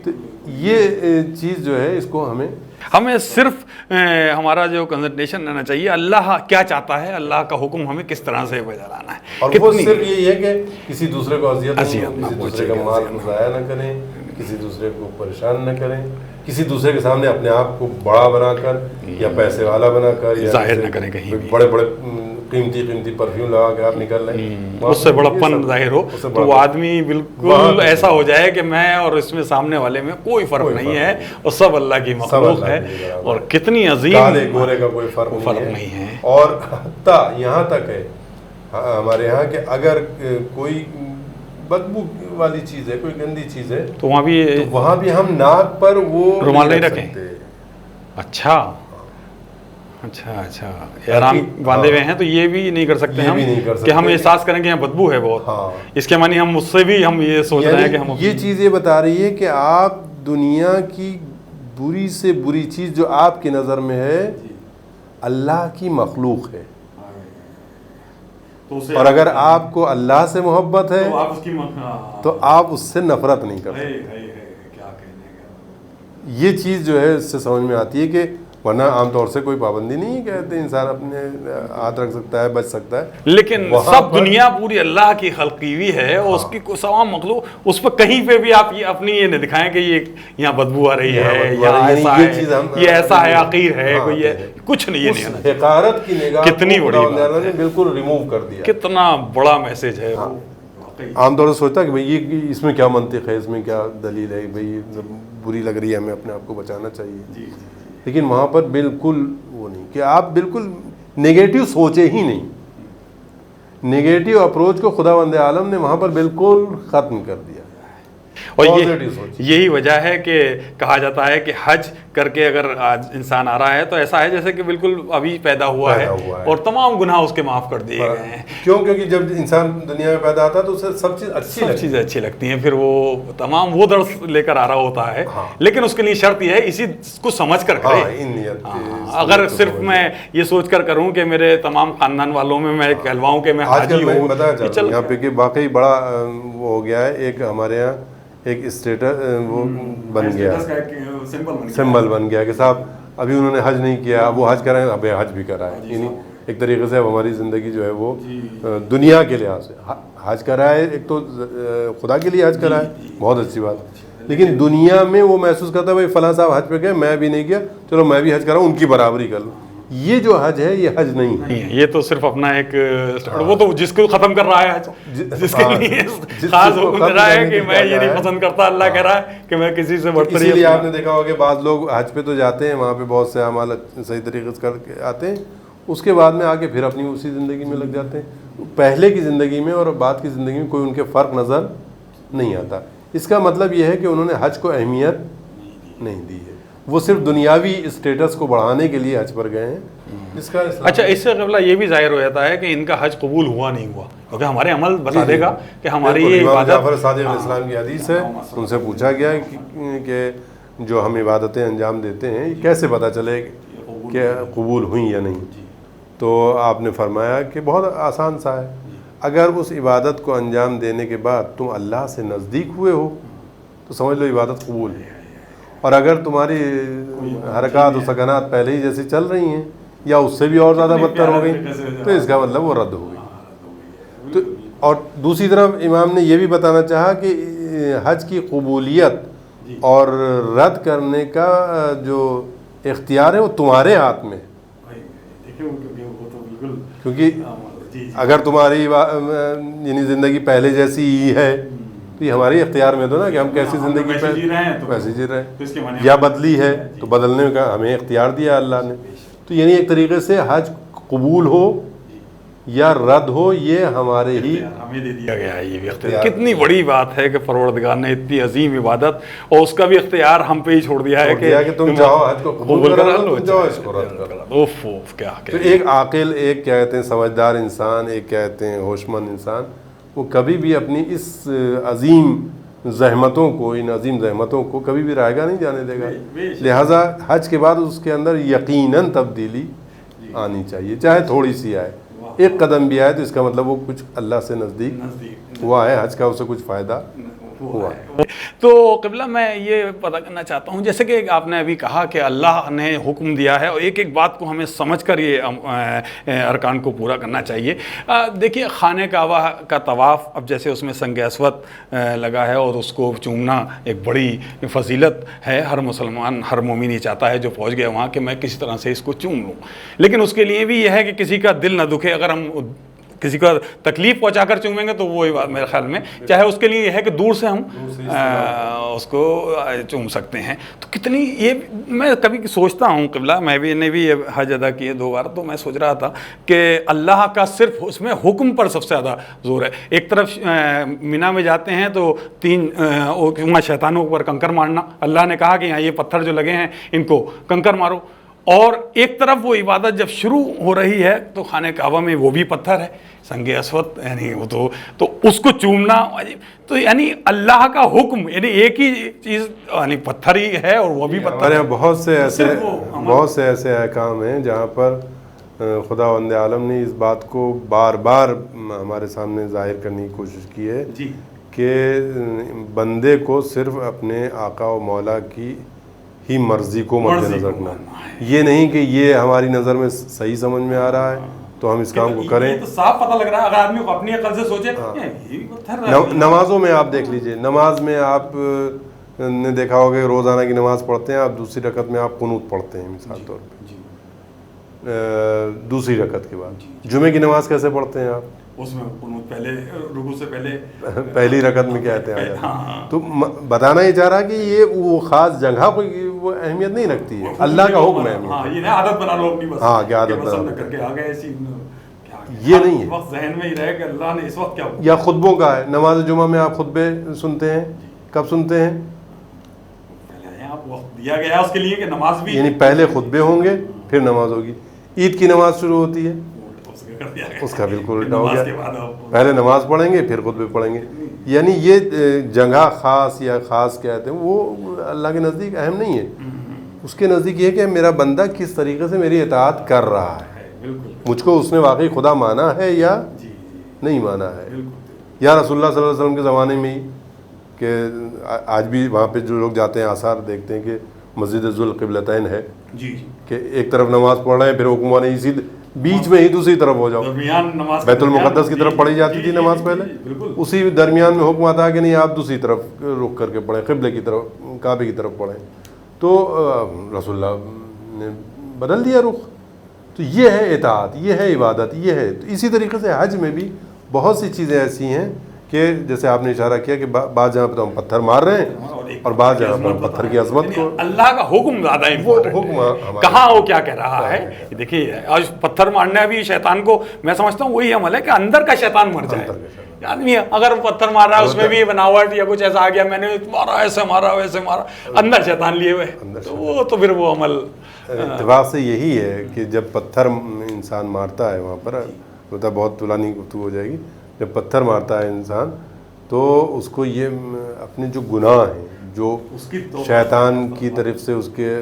تو یہ چیز جو ہے اس کو ہمیں صرف ہمارا جو کنسنٹریشن رہنا چاہیے اللہ کیا چاہتا ہے, اللہ کا حکم ہمیں کس طرح سے بجا لانا ہے. اور وہ صرف یہی ہے کہ کسی دوسرے کو اذیت نہ کسی دوسرے کا مال ضائع نہ کریں, کسی دوسرے کو پریشان نہ کریں, کسی دوسرے کے سامنے اپنے آپ کو بڑا بنا کر یا پیسے والا بنا کر یا ظاہر نہ کریں کہیں بڑے قیمتی پرفیوم لگا کے آپ نکل رہے ہیں, اس سے بڑا پن ظاہر ہو تو وہ آدمی بالکل ایسا ہو جائے کہ میں اور اس میں سامنے والے میں کوئی فرق نہیں ہے, اور سب اللہ کی مخلوق ہے, اور کتنی عظیم کالے گورے کا کوئی فرق نہیں ہے. اور حتیٰ یہاں تک ہے ہمارے یہاں کہ اگر کوئی بدبو والی چیز ہے, کوئی گندی چیز ہے, تو وہاں بھی ہم ناک پر وہ رومال نہیں رکھیں. اچھا احرام باندھے ہوئے ہیں تو یہ بھی نہیں کر سکتے ہم کہ ہم احساس کریں کہ یہاں بدبو ہے بہت. اس کے معنی ہم اس سے بھی ہم یہ سوچ رہے ہیں کہ ہم یہ چیز یہ بتا رہی ہے کہ آپ دنیا کی بری سے بری چیز جو آپ کی نظر میں ہے اللہ کی مخلوق ہے, اور اگر آپ کو اللہ سے محبت ہے تو آپ اس سے نفرت نہیں کر سکتے. یہ چیز جو ہے اس سے سمجھ میں آتی ہے کہ ورنہ عام طور سے کوئی پابندی نہیں ہے, کہتے انسان اپنے ہاتھ رکھ سکتا ہے, بچ سکتا ہے, لیکن سب دنیا پوری اللہ کی خلقی ہوئی ہے, اور اس کی تمام مخلوق, اس پر کہیں پہ بھی آپ یہ اپنی یہ نہ دکھائیں کہ یہ یہاں بدبو آ رہی ہے, یہ ایسا ہے, حقیر ہے, کوئی کچھ نہیں. حقارت کی نگاہ کتنی بڑی بات ہے, بالکل ریموو کر دیا, کتنا بڑا میسج ہے. عام طور سے سوچتا ہے کہ بھئی یہ اس میں کیا منطق ہے, اس میں کیا دلیل ہے, بھئی بری لگ رہی ہے ہمیں اپنے آپ کو بچانا چاہیے. لیکن وہاں پر بالکل وہ نہیں کہ آپ بالکل نیگیٹو سوچے ہی نہیں. نیگیٹو اپروچ کو خداوند عالم نے وہاں پر بالکل ختم کر دیا. اور یہی وجہ ہے کہ کہا جاتا ہے کہ حج کر کے اگر آج انسان آ رہا ہے تو ایسا ہے جیسے کہ بالکل ابھی پیدا ہوا ہے اور تمام گناہ اس کے معاف کر دیے گئے ہیں. کیونکہ جب انسان دنیا میں پیدا ہوتا ہے تو اسے سب چیزیں اچھی لگتی ہیں, پھر وہ تمام وہ درس لے کر آ رہا ہوتا ہے, لیکن اس کے لیے شرط یہ ہے اسی کو سمجھ کر کرے. اگر صرف میں یہ سوچ کر کروں کہ میرے تمام خاندان والوں میں کہلواؤں کہ میں حاجی ہوں, یہاں پہ کہ واقعی بڑا وہ ہو گیا ہے, ایک ہمارے یہاں ایک اسٹیٹس وہ بن گیا, سمبل بن گیا کہ صاحب ابھی انہوں نے حج نہیں کیا, وہ حج کرائیں, اب حج بھی کرائے. یعنی ایک طریقے سے اب ہماری زندگی جو ہے وہ دنیا کے لحاظ سے حج کرائے, ایک تو خدا کے لیے حج کرائے, بہت اچھی بات, لیکن دنیا میں وہ محسوس کرتا ہے بھائی فلاں صاحب حج پہ گئے, میں بھی نہیں کیا, چلو میں بھی حج کراؤں, ان کی برابری کر لوں. یہ جو حج ہے یہ حج نہیں ہے, یہ تو صرف اپنا ایک وہ تو جس کو ختم کر رہا ہے حج, جس کے لیے خاص حکم دے رہا ہے کہ میں یہ نہیں پسند کرتا, اللہ کہہ رہا ہے کہ میں کسی سے برتری. اسی لیے آپ نے دیکھا ہوگا کہ بعض لوگ حج پہ تو جاتے ہیں, وہاں پہ بہت سے اعمال صحیح طریقے سے کر کے آتے ہیں, اس کے بعد میں آ کے پھر اپنی اسی زندگی میں لگ جاتے ہیں. پہلے کی زندگی میں اور بعد کی زندگی میں کوئی ان کے فرق نظر نہیں آتا. اس کا مطلب یہ ہے کہ انہوں نے حج کو اہمیت نہیں دی ہے, وہ صرف دنیاوی اسٹیٹس کو بڑھانے کے لیے حج پر گئے ہیں. اس کا اچھا, اس سے قبلہ یہ بھی ظاہر ہو جاتا ہے کہ ان کا حج قبول ہوا نہیں ہوا, کیونکہ ہمارے عمل بتا دے گا کہ ہماری یہ امام عبادت. جعفر صادق علیہ السلام کی حدیث ہے, ان سے پوچھا گیا کہ جو ہم عبادتیں انجام دیتے ہیں یہ کیسے پتہ چلے کہ قبول ہوئیں یا نہیں. تو آپ نے فرمایا کہ بہت آسان سا ہے, اگر اس عبادت کو انجام دینے کے بعد تم اللہ سے نزدیک ہوئے ہو تو سمجھ لو عبادت قبول ہے, اور اگر تمہاری حرکات و سکنات پہلے ہی جیسی چل رہی ہیں یا اس سے بھی اور زیادہ بدتر ہو گئی تو اس کا مطلب وہ رد ہو گئی. تو اور دوسری طرف امام نے یہ بھی بتانا چاہا کہ حج کی قبولیت اور رد کرنے کا جو اختیار ہے وہ تمہارے ہاتھ میں, کیونکہ اگر تمہاری یعنی زندگی پہلے جیسی ہی ہے تو یہ ہماری اختیار میں تو نا کہ ہم کیسی زندگی ویسے جی رہے ہیں, یا بدلی ہے تو بدلنے کا ہمیں اختیار دیا اللہ نے. تو یعنی ایک طریقے سے حج قبول ہو یا رد ہو یہ ہمارے ہی ہمیں دے دیا گیا ہے. یہ بھی اختیار کتنی بڑی بات ہے کہ پروردگار نے اتنی عظیم عبادت اور اس کا بھی اختیار ہم پہ ہی چھوڑ دیا ہے کہ تم چاہو حج کو قبول کرا لو, جاؤ اس کو رد کر لو. کیا تو ایک عاقل, ایک کہتے ہیں سمجھدار انسان, ایک کہتے ہیں ہوش مند انسان, وہ کبھی بھی اپنی اس عظیم زحمتوں کو, ان عظیم زحمتوں کو کبھی بھی رائگاں نہیں جانے دے گا. لہٰذا حج کے بعد اس کے اندر یقیناً تبدیلی آنی چاہیے, چاہے تھوڑی سی آئے, ایک قدم بھی آئے تو اس کا مطلب وہ کچھ اللہ سے نزدیک ہوا ہے, حج کا اسے کچھ فائدہ ہوا ہے. تو قبلہ میں یہ پتہ کرنا چاہتا ہوں, جیسے کہ آپ نے ابھی کہا کہ اللہ نے حکم دیا ہے اور ایک ایک بات کو ہمیں سمجھ کر یہ ارکان کو پورا کرنا چاہیے. دیکھیے خانہ کعبہ کا طواف, اب جیسے اس میں سنگ اسود لگا ہے اور اس کو چومنا ایک بڑی فضیلت ہے, ہر مسلمان ہر مومن یہ چاہتا ہے جو پہنچ گیا وہاں کہ میں کسی طرح سے اس کو چوم لوں, لیکن اس کے لیے بھی یہ ہے کہ کسی کا دل نہ دکھے. اگر ہم کسی کو تکلیف پہنچا کر چومیں گے تو وہی بات میرے خیال میں, چاہے اس کے لیے یہ ہے کہ دور سے ہم اس کو چوم سکتے ہیں. تو کتنی یہ میں کبھی سوچتا ہوں قبلہ, میں بھی نے بھی یہ حج ادا کیے 2 بار, تو میں سوچ رہا تھا کہ اللہ کا صرف اس میں حکم پر سب سے زیادہ زور ہے. ایک طرف مینا میں جاتے ہیں تو 3 شیطانوں پر کنکر مارنا, اللہ نے کہا کہ یہاں یہ پتھر جو لگے ہیں ان کو کنکر مارو, اور ایک طرف وہ عبادت جب شروع ہو رہی ہے تو خانہ کعبہ میں وہ بھی پتھر ہے, سنگ اسود, یعنی وہ تو اس کو چومنا, تو یعنی اللہ کا حکم, یعنی ایک ہی چیز یعنی پتھر ہی ہے اور وہ بھی پتھر ہے. بہت سے ایسے احکام ہیں جہاں پر خداوند عالم نے اس بات کو بار بار ہمارے سامنے ظاہر کرنے کی کوشش کی ہے کہ بندے کو صرف اپنے آقا و مولا کی ہی مرضی کو مد نظر رکھنا, یہ نہیں کہ یہ ہماری نظر میں صحیح سمجھ میں آ رہا ہے تو ہم اس کام کو کریں. تو صاف پتہ لگ رہا ہے اگر آدمی کو اپنی عقل سے سوچے. نمازوں میں آپ دیکھ لیجئے, نماز میں آپ نے دیکھا ہوگا کہ روزانہ کی نماز پڑھتے ہیں آپ, دوسری رکعت میں آپ قنوت پڑھتے ہیں مثال طور پہ, دوسری رکعت کے بعد. جمعے کی نماز کیسے پڑھتے ہیں آپ؟ اس میں قنوت پہلے رکوع سے پہلے پہلی رکعت میں کہتے ہیں. تو بتانا ہی چاہ رہا کہ یہ وہ خاص جگہ کوئی وہ اہمیت نہیں رکھتی ہے, اللہ کا حکم ہے. یہ عادت بنا لو اپنی, بس ہاں کیا عادت بنا کر کے آ گئے ایسی, یہ نہیں ہے. وقت ذہن میں ہی رہے کہ اللہ نے اس وقت کیا. یا خطبوں کا ہے, نماز جمعہ میں آپ خطبے سنتے ہیں, کب سنتے ہیں؟ پہلے آپ وقت دیا گیا اس کے لیے کہ نماز بھی یعنی پہلے خطبے ہوں گے پھر نماز ہوگی. عید کی نماز شروع ہوتی ہے, اس کا بالکل الٹا ہو گیا, پہلے نماز پڑھیں گے پھر خطبے پڑھیں گے. یعنی یہ جگہ خاص یا خاص کہتے ہیں وہ اللہ کے نزدیک اہم نہیں ہے. اس کے نزدیک یہ کہ میرا بندہ کس طریقے سے میری اطاعت کر رہا ہے, مجھ کو اس نے واقعی خدا مانا ہے یا نہیں مانا ہے. یا رسول اللہ صلی اللہ علیہ وسلم کے زمانے میں ہی کہ آج بھی وہاں پہ جو لوگ جاتے ہیں آثار دیکھتے ہیں کہ مسجد ذوالقبلتین ہے, کہ ایک طرف نماز پڑھ رہے ہیں پھر حکم والے اسی بیچ میں ہی دوسری طرف ہو جاؤ. بیت المقدس کی طرف پڑھی جاتی تھی نماز پہلے, اسی درمیان میں حکم آتا ہے کہ نہیں آپ دوسری طرف رخ کر کے پڑھیں, قبلے کی طرف, کعبے کی طرف پڑھیں. تو رسول اللہ نے بدل دیا رخ. تو یہ ہے اطاعت, یہ ہے عبادت, یہ ہے. تو اسی طریقے سے حج میں بھی بہت سی چیزیں ایسی ہیں کہ جیسے آپ نے اشارہ کیا کہ بعض جگہ پہ تو ہم پتھر مار رہے ہیں اور بعض جگہ پہ ہم پتھر کی عظمت کو, اللہ کا حکم زیادہ امپورٹنٹ, کہاں وہ کیا کہہ رہا ہے. دیکھیے آج پتھر مارنا بھی شیطان کو, میں سمجھتا ہوں وہی عمل ہے کہ اندر کا شیطان مر جائے. آدمی اگر پتھر مار رہا ہے اس میں بھی بناوٹ یا کچھ ایسا آ گیا, میں نے مارا ایسے مارا ویسے مارا, اندر شیطان لیے ہوئے, تو وہ تو پھر وہ عمل اتفاق سے یہی ہے کہ جب پتھر انسان مارتا ہے وہاں پر, مطلب بہت طولانی گفتگو ہو جائے گی, جب پتھر مارتا ہے انسان تو اس کو یہ اپنے جو گناہ ہیں جو شیطان کی طرف سے اس کے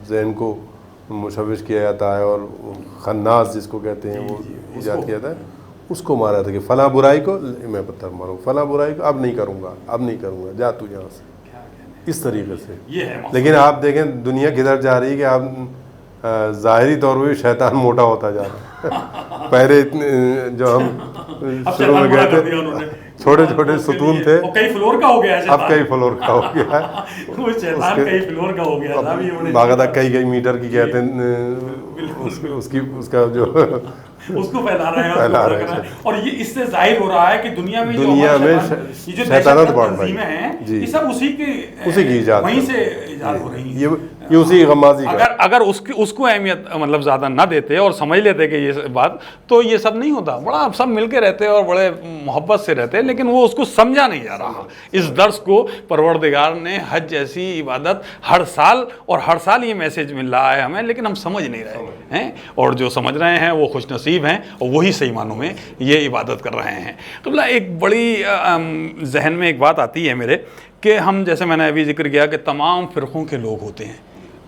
ذہن کو مشوش کیا جاتا ہے اور خناس جس کو کہتے ہیں وہ ایجاد کیا جاتا ہے, اس کو مارا تھا کہ فلاں برائی کو میں پتھر ماروں, فلاں برائی کو اب نہیں کروں گا, اب نہیں کروں گا, جا تو یہاں سے, اس طریقے سے. لیکن آپ دیکھیں دنیا کدھر جا رہی ہے کہ آپ ظاہری طور پہ شیطان موٹا ہوتا جا رہا ہے. پہلے اتنے جو ہم شروع میں گئے تھے چھوٹے چھوٹے ستون تھے, کئی فلور کا ہو گیا ہے, اب کئی فلور کا ہو گیا ہے, وہ شیطان کئی فلور کا ہو گیا ہے, باقاعدہ کئی میٹر کی کہتے ہیں اس کا جو اس کو پھیلا رہے ہیں. اور یہ اس سے ظاہر ہو رہا ہے کہ دنیا میں جو شیطانت بڑھ رہی ہیں یہ سب اسی کی ایجاد, وہیں سے ایجاد ہو رہی ہیں. یہ اسی غمازی کا, اگر اس کو اہمیت مطلب زیادہ نہ دیتے اور سمجھ لیتے کہ یہ بات, تو یہ سب نہیں ہوتا. بڑا سب مل کے رہتے اور بڑے محبت سے رہتے, لیکن وہ اس کو سمجھا نہیں جا رہا. اس درس کو پروردگار نے حج جیسی عبادت ہر سال یہ میسج مل رہا ہے ہمیں, لیکن ہم سمجھ نہیں رہے ہیں, اور جو سمجھ رہے ہیں وہ خوش نصیب ہیں اور وہی صحیح معنوں میں یہ عبادت کر رہے ہیں. قبلہ ایک بڑی ذہن میں ایک بات آتی ہے میرے کہ ہم جیسے میں نے ابھی ذکر کیا کہ تمام فرقوں کے لوگ ہوتے ہیں,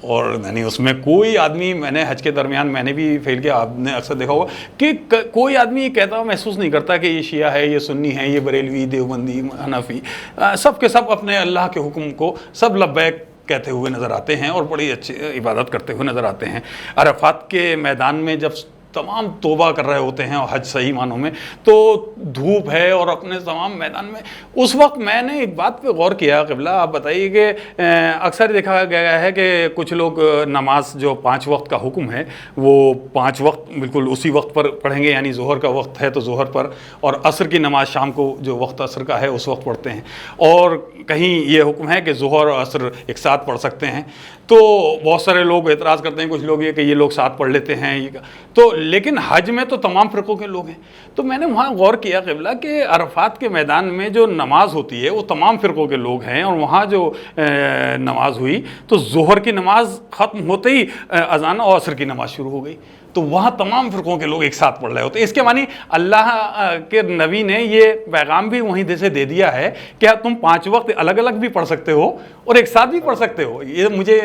اور یعنی اس میں کوئی آدمی, میں نے حج کے درمیان میں نے بھی فیل کیا, آپ نے اکثر دیکھا ہوگا کہ کوئی آدمی یہ کہتا محسوس نہیں کرتا کہ یہ شیعہ ہے, یہ سنی ہے, یہ بریلوی, دیوبندی, حنفی, سب کے سب اپنے اللہ کے حکم کو سب لبیک کہتے ہوئے نظر آتے ہیں اور بڑی اچھی عبادت کرتے ہوئے نظر آتے ہیں. عرفات کے میدان میں جب تمام توبہ کر رہے ہوتے ہیں اور حج صحیح معنوں میں, تو دھوپ ہے اور اپنے تمام میدان میں, اس وقت میں نے ایک بات پہ غور کیا. قبلہ آپ بتائیے کہ اکثر دیکھا گیا ہے کہ کچھ لوگ نماز جو 5 وقت کا حکم ہے وہ 5 وقت بالکل اسی وقت پر پڑھیں گے, یعنی ظہر کا وقت ہے تو ظہر پر, اور عصر کی نماز شام کو جو وقت عصر کا ہے اس وقت پڑھتے ہیں, اور کہیں یہ حکم ہے کہ ظہر اور عصر ایک ساتھ پڑھ سکتے ہیں. تو بہت سارے لوگ اعتراض کرتے ہیں, کچھ لوگ یہ کہ یہ لوگ ساتھ پڑھ لیتے ہیں, تو لیکن حج میں تو تمام فرقوں کے لوگ ہیں. تو میں نے وہاں غور کیا قبلہ کہ عرفات کے میدان میں جو نماز ہوتی ہے وہ تمام فرقوں کے لوگ ہیں, اور وہاں جو نماز ہوئی تو ظہر کی نماز ختم ہوتے ہی اذان اور عصر کی نماز شروع ہو گئی, تو وہاں تمام فرقوں کے لوگ ایک ساتھ پڑھ رہے ہوتے ہیں. اس کے معنی اللہ کے نبی نے یہ پیغام بھی وہیں سے دے دیا ہے کہ تم 5 وقت الگ الگ بھی پڑھ سکتے ہو اور ایک ساتھ بھی پڑھ سکتے ہو. یہ مجھے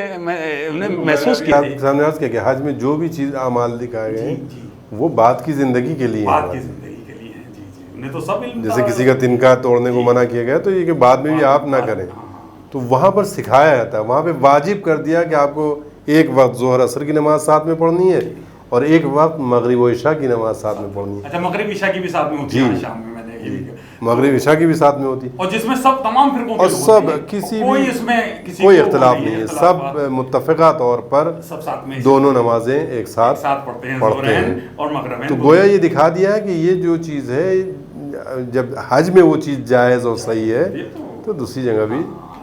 محسوس کیا کہ حج میں جو بھی چیز اعمال دکھائے گئے ہیں وہ بات کی زندگی کے لیے ہیں. جیسے کسی کا تنکا توڑنے کو منع کیا گیا تو یہ کہ بعد میں بھی آپ نہ کریں, تو وہاں پر سکھایا جاتا ہے, وہاں پہ واجب کر دیا کہ آپ کو ایک وقت ظہر عصر کی نماز ساتھ میں پڑھنی ہے اور ایک وقت مغرب و عشاء کی نماز ساتھ میں پڑھنی ہے. اچھا, مغرب عشاء کی بھی ساتھ میں ہوتی ہے شام میں, میں نے مغرب عشاء کی بھی ساتھ میں ہوتی ہے, اور جس میں سب تمام فرقوں کے اور سب کسی کوئی اختلاف نہیں ہے, سب متفقہ طور پر سب ساتھ میں دونوں نمازیں ایک ساتھ پڑھتے ہیں. تو گویا یہ دکھا دیا ہے کہ یہ جو چیز ہے, جب حج میں وہ چیز جائز اور صحیح ہے تو دوسری جگہ بھی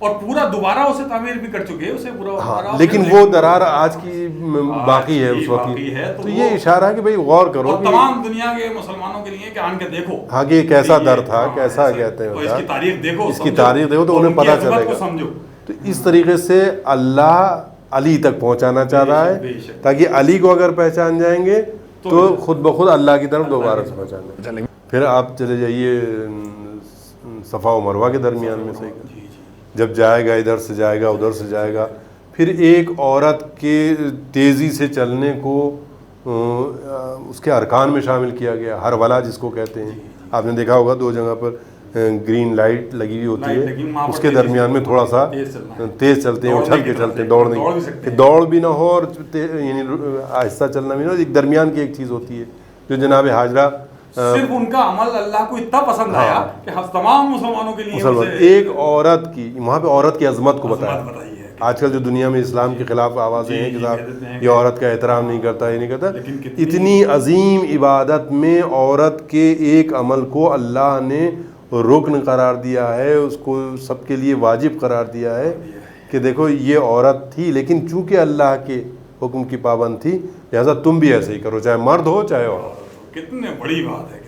اور پورا دوبارہ اسے تعمیر بھی کر چکے ہیں اسے پورا. ہاں لیکن وہ درار آج کی باقی ہے اس وقت کی. تو یہ اشارہ ہے کہ بھائی غور کرو, اور تمام دنیا کے مسلمانوں کے لیے کہ آن کے دیکھو ہاں کہ کیسا در تھا, کیسا کہتے ہیں اس کی تاریخ دیکھو, اس کی تاریخ دیکھو تو انہیں پتہ چلے گا. تو اس طریقے سے اللہ علی تک پہنچانا چاہ رہا ہے تاکہ علی کو اگر پہچان جائیں گے تو خود بخود اللہ کی طرف دوبارہ سے پہنچانا. پھر آپ چلے جائیے صفا و مروہ کے درمیان میں سے, جب جائے گا ادھر سے جائے گا ادھر سے جائے گا, پھر ایک عورت کے تیزی سے چلنے کو اس کے ارکان میں شامل کیا گیا, ہر ولا جس کو کہتے ہیں. آپ نے دیکھا ہوگا 2 جگہ پر گرین لائٹ لگی ہوئی ہوتی ہے, اس کے درمیان میں تھوڑا سا تیز چلتے ہیں, اچھل کے چلتے ہیں, دوڑ بھی نہ ہو اور یعنی آہستہ چلنا بھی نہ ہو, ایک درمیان کی ایک چیز ہوتی ہے جو جناب حاجرہ صرف ان کا عمل اللہ کو اتنا پسند آیا کہ تمام مسلمانوں کے لیے ایک عورت کی, وہاں پہ عورت کی عظمت کو بتایا. آج کل جو دنیا میں اسلام کے خلاف آوازیں ہیں کہ صاحب یہ عورت کا احترام نہیں کرتا, یہ نہیں کرتا, اتنی عظیم عبادت میں عورت کے ایک عمل کو اللہ نے رکن قرار دیا ہے, اس کو سب کے لیے واجب قرار دیا ہے کہ دیکھو یہ عورت تھی لیکن چونکہ اللہ کے حکم کی پابند تھی لہٰذا تم بھی ایسے ہی کرو, چاہے مرد ہو چاہے عورت. کتنے بڑی بات ہے.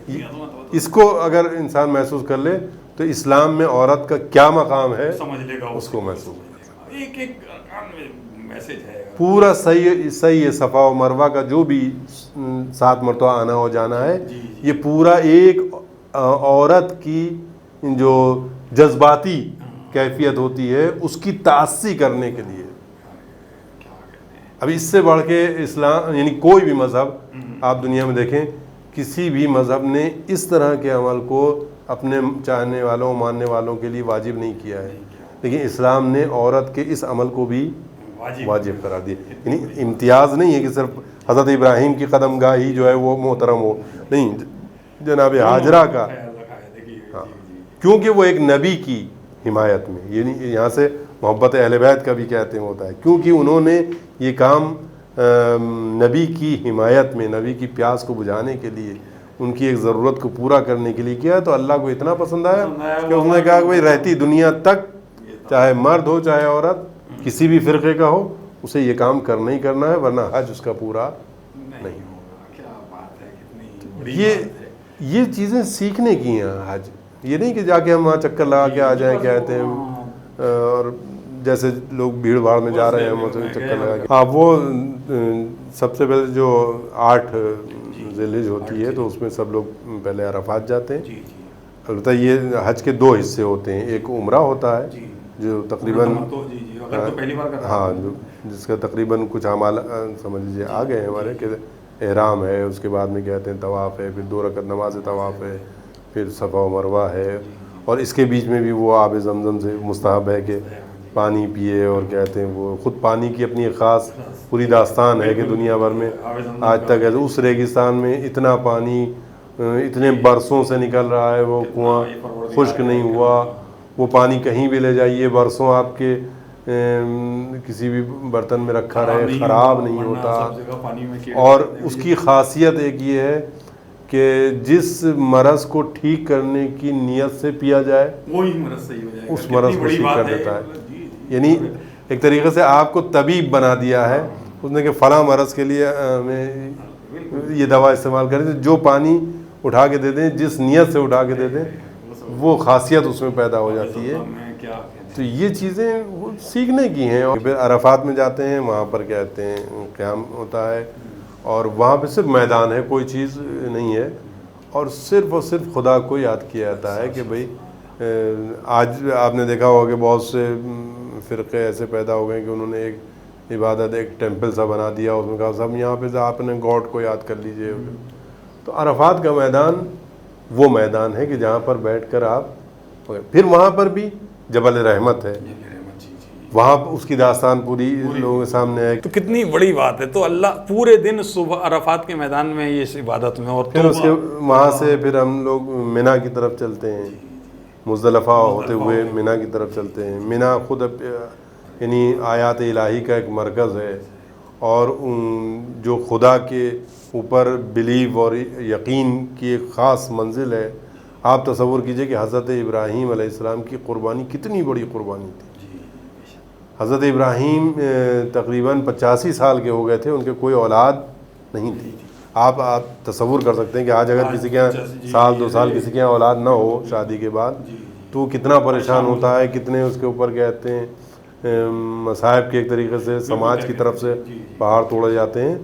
اس کو اگر انسان محسوس کر لے تو اسلام میں عورت کا کیا مقام ہے سمجھ لے گا, اس کو محسوس. ایک ایک میسج ہے پورا صحیح ہے. صفا و مروہ کا جو بھی 7 مرتبہ آنا ہو جانا ہے, یہ پورا ایک عورت کی جو جذباتی کیفیت ہوتی ہے اس کی تعصی کرنے کے لیے. ابھی اس سے بڑھ کے اسلام یعنی کوئی بھی مذہب آپ دنیا میں دیکھیں, کسی بھی مذہب نے اس طرح کے عمل کو اپنے چاہنے والوں ماننے والوں کے لیے واجب نہیں کیا ہے, لیکن اسلام نے عورت کے اس عمل کو بھی واجب قرار دیا. یعنی امتیاز نہیں ہے کہ صرف حضرت ابراہیم کی قدم گاہ ہی جو ہے وہ محترم ہو, نہیں, جناب حاجرہ کا, ہاں کیونکہ وہ ایک نبی کی حمایت میں, یعنی یہاں سے محبت اہل بیت کا بھی کہتے ہیں ہوتا ہے, کیونکہ انہوں نے یہ کام نبی کی حمایت میں, نبی کی پیاس کو بجھانے کے لیے, ان کی ایک ضرورت کو پورا کرنے کے لیے کیا, تو اللہ کو اتنا پسند آیا کہ اس نے کہا کہ بھائی رہتی دنیا تک چاہے مرد ہو چاہے عورت, کسی بھی فرقے کا ہو, اسے یہ کام کرنا ہی کرنا ہے ورنہ حج اس کا پورا نہیں ہوگا. یہ چیزیں سیکھنے کی ہیں حج, یہ نہیں کہ جا کے ہم وہاں چکر لگا کے آ جائیں کہتے ہیں, اور جیسے لوگ بھیڑ بھاڑ میں جا رہے ہیں ہم چکر لگا کے. ہاں وہ سب سے پہلے جو 8 ذی الحجہ ہوتی ہے تو اس میں سب لوگ پہلے عرفات جاتے ہیں. البتہ یہ حج کے 2 حصے ہوتے ہیں, ایک عمرہ ہوتا ہے جو تقریباً ہاں جس کا تقریباً کچھ اعمال سمجھ لیجیے آ گئے ہیں ہمارے, کہ احرام ہے, اس کے بعد میں کہتے ہیں طواف ہے, پھر 2 رکعت نماز طواف ہے, پھر صفا و مروہ ہے, اور اس کے بیچ میں بھی وہ آب زمزم سے مستحب ہے کہ پانی پیے, اور کہتے ہیں وہ خود پانی کی اپنی ایک خاص پوری داستان ہے کہ دنیا بھر میں آج تک ہے اس ریگستان میں اتنا پانی اتنے برسوں سے نکل رہا ہے, وہ کنواں خشک نہیں ہوا, وہ پانی کہیں بھی لے جائیے برسوں آپ کے کسی بھی برتن میں رکھا رہے خراب نہیں ہوتا. اور اس کی خاصیت ایک یہ ہے کہ جس مرض کو ٹھیک کرنے کی نیت سے پیا جائے وہی مرض صحیح ہو جائے گا, اس مرض کو ٹھیک کر دیتا ہے. یعنی ایک طریقے سے آپ کو طبیب بنا دیا ہے اس نے کہ فلاں مرض کے لیے ہمیں یہ دوا استعمال کریں, جو پانی اٹھا کے دے دیں, جس نیت سے اٹھا کے دے دیں, وہ خاصیت اس میں پیدا ہو جاتی ہے. تو یہ چیزیں سیکھنے کی ہیں. اور پھر عرفات میں جاتے ہیں, وہاں پر کہتے ہیں قیام ہوتا ہے, اور وہاں پہ صرف میدان ہے, کوئی چیز نہیں ہے, اور صرف خدا کو یاد کیا جاتا ہے کہ بھئی آج آپ نے دیکھا ہوگا کہ بہت سے فرقے ایسے پیدا ہو گئے کہ انہوں نے ایک عبادت ایک ٹیمپل سا بنا دیا, اس میں کہا سب یہاں پہ آپ نے گاڈ کو یاد کر لیجئے. تو عرفات کا میدان وہ میدان ہے کہ جہاں پر بیٹھ کر آپ, پھر وہاں پر بھی جبل رحمت ہے, وہاں اس کی داستان پوری لوگوں کے سامنے ہے. تو کتنی بڑی بات ہے. تو اللہ پورے دن صبح عرفات کے میدان میں یہ عبادت میں, اور پھر اس کے وہاں سے پھر ہم لوگ مینا کی طرف چلتے ہیں, مزدلفہ ہوتے ہوئے مینا کی طرف چلتے ہیں. مینا خود یعنی آیات الہی کا ایک مرکز ہے, اور جو خدا کے اوپر بلیو اور یقین کی ایک خاص منزل ہے. آپ تصور کیجئے کہ حضرت ابراہیم علیہ السلام کی قربانی کتنی بڑی قربانی تھی, حضرت ابراہیم تقریباً 85 سال کے ہو گئے تھے، ان کے کوئی اولاد نہیں تھی۔ آپ تصور کر سکتے ہیں کہ آج اگر کسی کے یہاں سال 2 سال کسی کے یہاں اولاد نہ ہو شادی کے بعد تو کتنا پریشان ہوتا ہے، کتنے اس کے اوپر کہتے ہیں مصائب کے ایک طریقے سے سماج کی طرف سے پہاڑ توڑے جاتے ہیں۔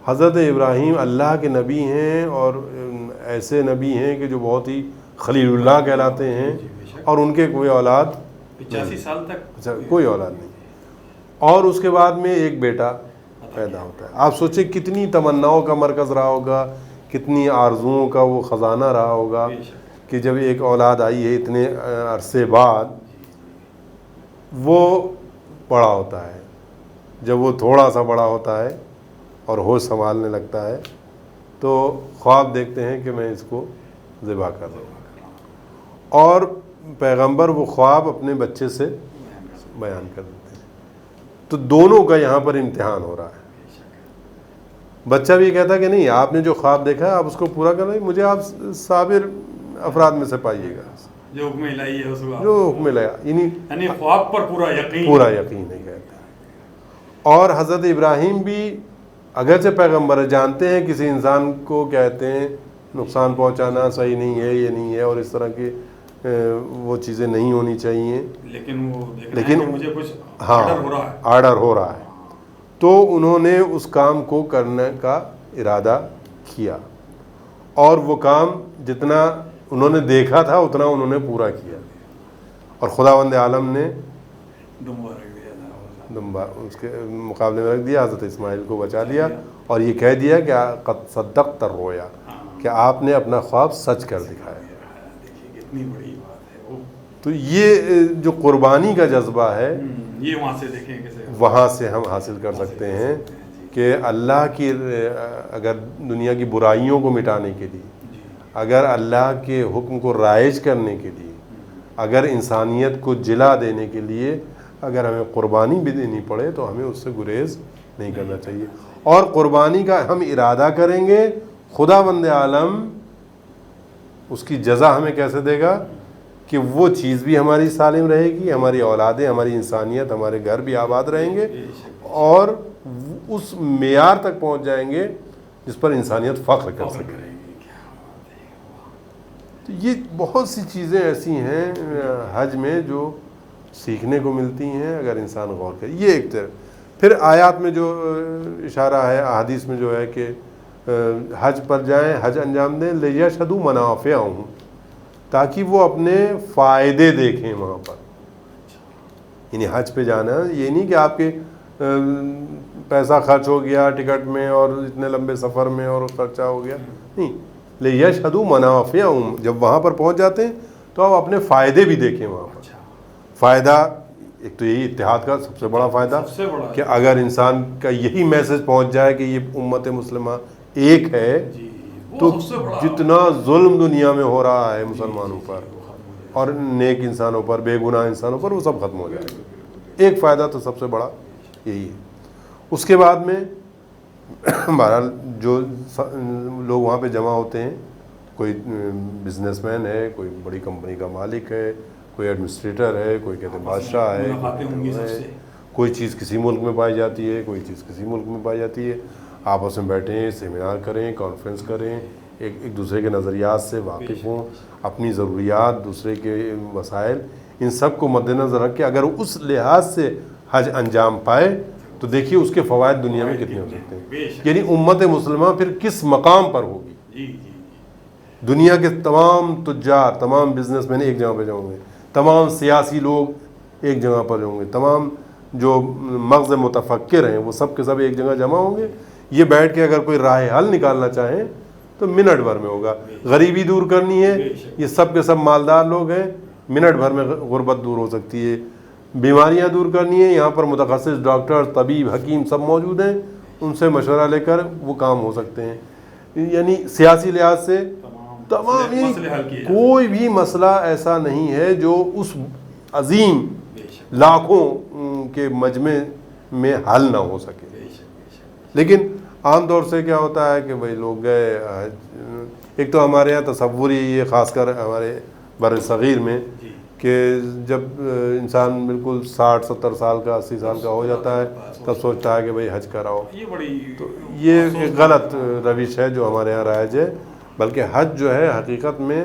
حضرت ابراہیم اللہ کے نبی ہیں، اور ایسے نبی ہیں کہ جو بہت ہی خلیل اللہ کہلاتے ہیں، اور ان کے کوئی اولاد 85 سال تک کوئی اولاد نہیں، اور اس کے بعد میں ایک بیٹا پیدا ہوتا ہے۔ آپ سوچیں کتنی تمناؤں کا مرکز رہا ہوگا، کتنی آرزوؤں کا وہ خزانہ رہا ہوگا کہ جب ایک اولاد آئی ہے اتنے عرصے بعد، وہ بڑا ہوتا ہے۔ جب وہ تھوڑا سا بڑا ہوتا ہے اور ہوش سنبھالنے لگتا ہے تو خواب دیکھتے ہیں کہ میں اس کو ذبح کر دوں، اور پیغمبر وہ خواب اپنے بچے سے بیان کر دیتے ہیں۔ تو دونوں کا یہاں پر امتحان ہو رہا ہے۔ بچہ بھی کہتا ہے کہ نہیں، آپ نے جو خواب دیکھا ہے آپ اس کو پورا کرنا ہے، مجھے آپ صابر افراد میں سے پائیے گا، جو حکم الہی ہے اس کو جو حکم لگا، یعنی خواب پر پورا یقین ہے کہتے ہیں۔ اور حضرت ابراہیم بھی اگرچہ پیغمبر جانتے ہیں کسی انسان کو کہتے ہیں نقصان پہنچانا صحیح نہیں ہے، یہ نہیں ہے، اور اس طرح کی وہ چیزیں نہیں ہونی چاہیے، لیکن مجھے کچھ آرڈر ہو رہا ہے، تو انہوں نے اس کام کو کرنے کا ارادہ کیا، اور وہ کام جتنا انہوں نے دیکھا تھا اتنا انہوں نے پورا کیا، اور خداوند عالم نے دمبا اس کے مقابلے میں رکھ دیا، حضرت اسماعیل کو بچا لیا، اور یہ کہہ دیا کہ قد صدقت الرؤیا، کہ آپ نے اپنا خواب سچ کر دکھایا۔ کتنی بڑی بات ہے وہ۔ تو یہ جو قربانی کا جذبہ ہے، یہ وہاں سے دیکھیں کیسے وہاں سے ہم حاصل کر سکتے ہیں کہ اللہ کی اگر دنیا کی برائیوں کو مٹانے کے لیے، اگر اللہ کے حکم کو رائج کرنے کے لیے، اگر انسانیت کو جلا دینے کے لیے اگر ہمیں قربانی بھی دینی پڑے تو ہمیں اس سے گریز نہیں کرنا چاہیے، اور قربانی کا ہم ارادہ کریں گے، خداوند عالم اس کی جزا ہمیں کیسے دے گا کہ وہ چیز بھی ہماری سالم رہے گی، ہماری اولادیں، ہماری انسانیت، ہمارے گھر بھی آباد رہیں گے، اور اس معیار تک پہنچ جائیں گے جس پر انسانیت فخر کر سکے۔ تو یہ بہت سی چیزیں ایسی ہیں حج میں جو سیکھنے کو ملتی ہیں اگر انسان غور کرے۔ یہ ایک طرف، پھر آیات میں جو اشارہ ہے، احادیث میں جو ہے کہ حج پر جائیں، حج انجام دیں، لیشہدوا منافعہم، تاکہ وہ اپنے فائدے دیکھیں وہاں پر۔ یعنی حج پہ جانا یہ نہیں کہ آپ کے پیسہ خرچ ہو گیا ٹکٹ میں اور اتنے لمبے سفر میں اور خرچہ ہو گیا، نہیں، لیشہدوا منافعہم، جب وہاں پر پہنچ جاتے ہیں تو آپ اپنے فائدے بھی دیکھیں وہاں پر۔ فائدہ ایک تو یہی اتحاد کا سب سے بڑا فائدہ کہ اگر انسان کا یہی میسج پہنچ جائے کہ یہ امت مسلمہ ایک ہے، تو جتنا ظلم دنیا میں ہو رہا ہے مسلمانوں پر اور نیک انسانوں پر، بے گناہ انسانوں پر، وہ سب ختم ہو جائے گا۔ ایک فائدہ تو سب سے بڑا یہی ہے۔ اس کے بعد میں بہرحال جو لوگ وہاں پہ جمع ہوتے ہیں، کوئی بزنس مین ہے، کوئی بڑی کمپنی کا مالک ہے، کوئی ایڈمنسٹریٹر ہے، کوئی کہتے ہیں بادشاہ ہے، کوئی چیز کسی ملک میں پائی جاتی ہے، کوئی چیز کسی ملک میں پائی جاتی ہے، آپس میں بیٹھیں، سیمینار کریں، کانفرنس کریں، ایک دوسرے کے نظریات سے واقف ہوں، اپنی ضروریات، دوسرے کے وسائل، ان سب کو مد نظر رکھ کے اگر اس لحاظ سے حج انجام پائے تو دیکھیے اس کے فوائد دنیا میں کتنے ہو سکتے ہیں۔ یعنی امت مسلمہ پھر کس مقام پر ہوگی۔ دنیا کے تمام تجار، تمام بزنس مین ایک جگہ پہ جاؤں گے، تمام سیاسی لوگ ایک جگہ پر ہوں گے، تمام جو مغز متفکر ہیں وہ سب کے سب ایک جگہ جمع ہوں گے۔ یہ بیٹھ کے اگر کوئی راہ حل نکالنا چاہیں تو منٹ بھر میں ہوگا۔ غریبی دور کرنی ہے، یہ سب کے سب مالدار لوگ ہیں، منٹ بھر میں غربت دور ہو سکتی ہے۔ بیماریاں دور کرنی ہے، یہاں پر متخصص ڈاکٹر، طبیب، حکیم سب موجود ہیں، ان سے مشورہ لے کر وہ کام ہو سکتے ہیں۔ یعنی سیاسی لحاظ سے تمام، یعنی کوئی بھی مسئلہ ایسا نہیں ہے جو اس عظیم لاکھوں کے مجمع میں حل نہ ہو سکے۔ لیکن عام طور سے کیا ہوتا ہے کہ بھائی لوگ گئے، ایک تو ہمارے یہاں تصور ہی یہ، خاص کر ہمارے بر صغیر میں، کہ جب انسان بالکل 60-70 سال کا 80 سال کا ہو جاتا ہے تب سوچتا ہے کہ بھئی حج کراؤ. یہ بڑی تو یہ ایک غلط روش ہے جو ہمارے یہاں رائج ہے، بلکہ حج جو ہے حقیقت میں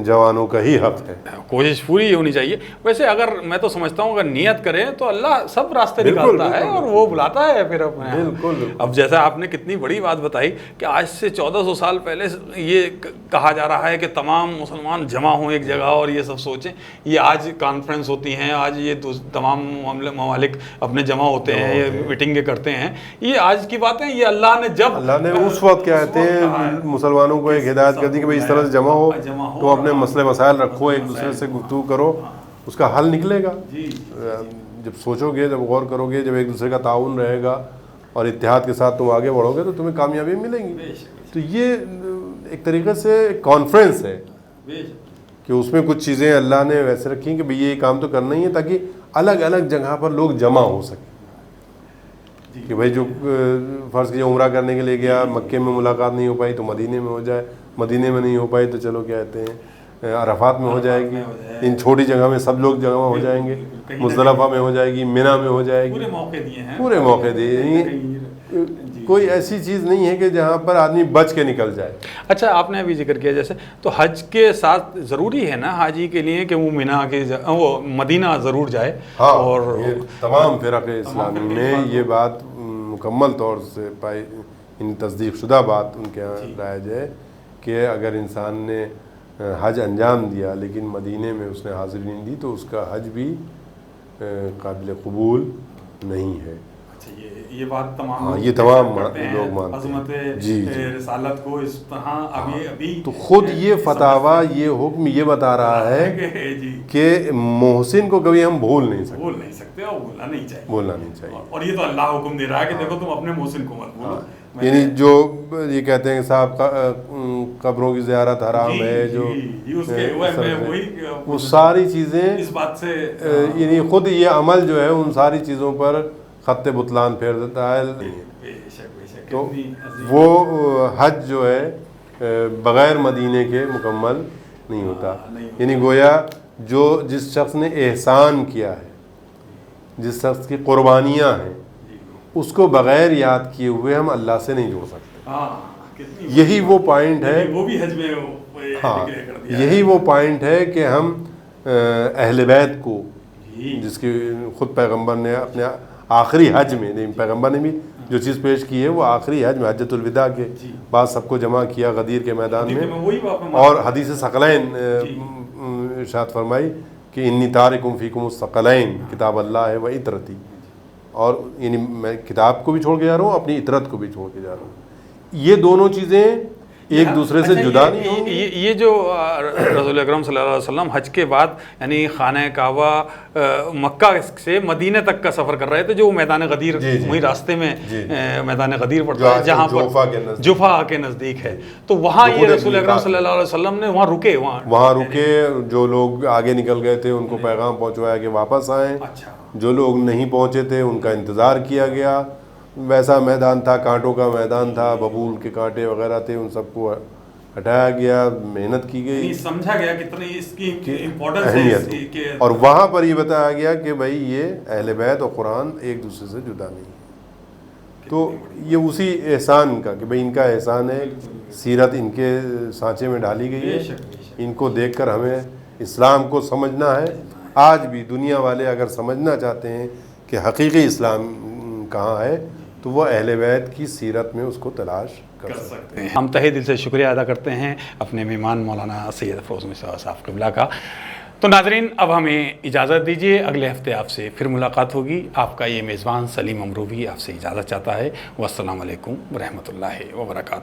جوانوں کا ہی حق ہے. کوشش پوری ہونی چاہیے. ویسے اگر میں تو سمجھتا ہوں اگر نیت کریں تو اللہ سب راستے نکالتا ہے اور وہ بلاتا ہے پھر اپنے. بالکل. اب جیسا آپ نے کتنی بڑی بات بتائی کہ آج سے 1400 سال پہلے یہ کہا جا رہا ہے کہ تمام مسلمان جمع ہوں ایک جگہ اور یہ سب سوچیں. یہ آج کانفرنس ہوتی ہیں، آج یہ تمام ممالک اپنے جمع ہوتے ہیں، یہ میٹنگیں کرتے ہیں. یہ آج کی باتیں یہ اللہ نے جب اللہ نے اس وقت کہتے ہیں مسلمانوں کو ایک ہدایت کر دی کہ بھئی اس طرح سے جمع ہو، تو اپنے مسئلے مسائل رکھو، ایک دوسرے سے گفتگو کرو، اس کا حل نکلے گا. جب سوچو گے، جب غور کرو گے، جب ایک دوسرے کا تعاون رہے گا اور اتحاد کے ساتھ تم آگے بڑھو گے تو تمہیں کامیابی ملیں گی. تو یہ ایک طریقے سے کانفرنس ہے کہ اس میں کچھ چیزیں اللہ نے ویسے رکھی کہ بھئی یہ کام تو کرنا ہی ہے تاکہ الگ الگ جگہ پر لوگ جمع ہو سکیں. کہ بھئی جو فرض کیجیے عمرہ کرنے کے لیے گیا، مکے میں ملاقات نہیں ہو پائی تو مدینے میں ہو جائے، مدینے میں نہیں ہو پائی تو چلو کیا کہتے ہیں عرفات میں ہو جائے گی. ان چھوٹی جگہ میں سب لوگ جمع ہو جائیں گے، مزدلفہ میں ہو جائے گی، منی میں ہو جائے گی. پورے موقع دیے. کوئی ایسی چیز نہیں ہے کہ جہاں پر آدمی بچ کے نکل جائے. اچھا آپ نے ابھی ذکر کیا جیسے تو حج کے ساتھ ضروری ہے نا حاجی کے لیے کہ وہ منی کے وہ مدینہ ضرور جائے. ہاں، اور یہ تمام فرق اسلامی میں یہ بات مکمل طور سے پائی، ان تصدیق شدہ بات ان کے یہاں رائج ہے کہ اگر انسان نے حج انجام دیا لیکن مدینے میں اس نے حاضری نہیں دی تو اس کا حج بھی قابل قبول نہیں ہے. یہ بات تمام یہ تمام لوگ مانتے ہیں. عظمت رسالت کو اس طرح ابھی تو خود یہ فتاویٰ، یہ حکم یہ بتا رہا ہے کہ محسن کو کبھی ہم بھول نہیں سکتے اور بھولنا نہیں چاہیے. اور یہ تو اللہ حکم دے رہا ہے کہ دیکھو تم اپنے محسن کو مت بھولو. یعنی جو یہ کہتے ہیں کہ صاحب قبروں کی زیارت حرام ہے، جو وہ ساری چیزیں اس بات سے یعنی خود یہ عمل جو ہے ان ساری چیزوں پر خط بطلان پھیر دیتا ہے. تو وہ حج جو ہے بغیر مدینے کے مکمل نہیں ہوتا. یعنی گویا جو جس شخص نے احسان کیا ہے، جس شخص کی قربانیاں ہیں، اس کو بغیر یاد کیے ہوئے ہم اللہ سے نہیں جوڑ سکتے. یہی وہ پوائنٹ ہے. ہاں، یہی وہ پوائنٹ ہے کہ ہم اہل بیت کو، جس کی خود پیغمبر نے اپنے آخری حج میں، پیغمبر نے بھی جو چیز پیش کی ہے وہ آخری حج میں حجۃ الوداع کے بعد سب کو جمع کیا غدیر کے میدان میں، اور حدیث ثقلین ارشاد فرمائی کہ انی تارکم فیکم الثقلین کتاب اللہ و عطرتی. اور یعنی میں کتاب کو بھی چھوڑ کے جا رہا ہوں، اپنی عطرت کو بھی چھوڑ کے جا رہا ہوں. یہ دونوں چیزیں ایک دوسرے سے جدا نہیں ہوں. یہ جو رسول اکرم صلی اللہ علیہ وسلم حج کے بعد یعنی خانہ کعبہ مکہ سے مدینہ تک کا سفر کر رہے تھے، جو میدان غدیر وہی راستے میں میدان غدیر پڑتا ہے جہاں پر جوفا کے نزدیک ہے. تو وہاں یہ رسول اکرم صلی اللہ علیہ وسلم نے وہاں رکے. جو لوگ آگے نکل گئے تھے ان کو پیغام پہنچوایا کہ واپس آئیں. جو لوگ نہیں پہنچے تھے ان کا انتظار کیا گیا. ویسا میدان تھا، کانٹوں کا میدان تھا، ببول کے کانٹے وغیرہ تھے، ان سب کو ہٹایا گیا، محنت کی گئی، سمجھا گیا کتنی اس کی اہمیت. اور وہاں پر یہ بتایا گیا کہ بھائی یہ اہل بیت اور قرآن ایک دوسرے سے جدا نہیں. تو یہ اسی احسان کا کہ بھائی ان کا احسان ہے، سیرت ان کے سانچے میں ڈالی گئی ہے، ان کو دیکھ کر ہمیں اسلام کو سمجھنا ہے. آج بھی دنیا والے اگر سمجھنا چاہتے ہیں کہ حقیقی اسلام کہاں ہے تو وہ اہل بیت کی سیرت میں اس کو تلاش کر سکتے ہیں. ہم تہہ دل سے شکریہ ادا کرتے ہیں اپنے مہمان مولانا سید افروز مصباح صاحب قبلہ کا. تو ناظرین اب ہمیں اجازت دیجیے، اگلے ہفتے آپ سے پھر ملاقات ہوگی. آپ کا یہ میزبان سلیم امروی آپ سے اجازت چاہتا ہے. والسلام علیکم ورحمۃ اللہ وبرکاتہ.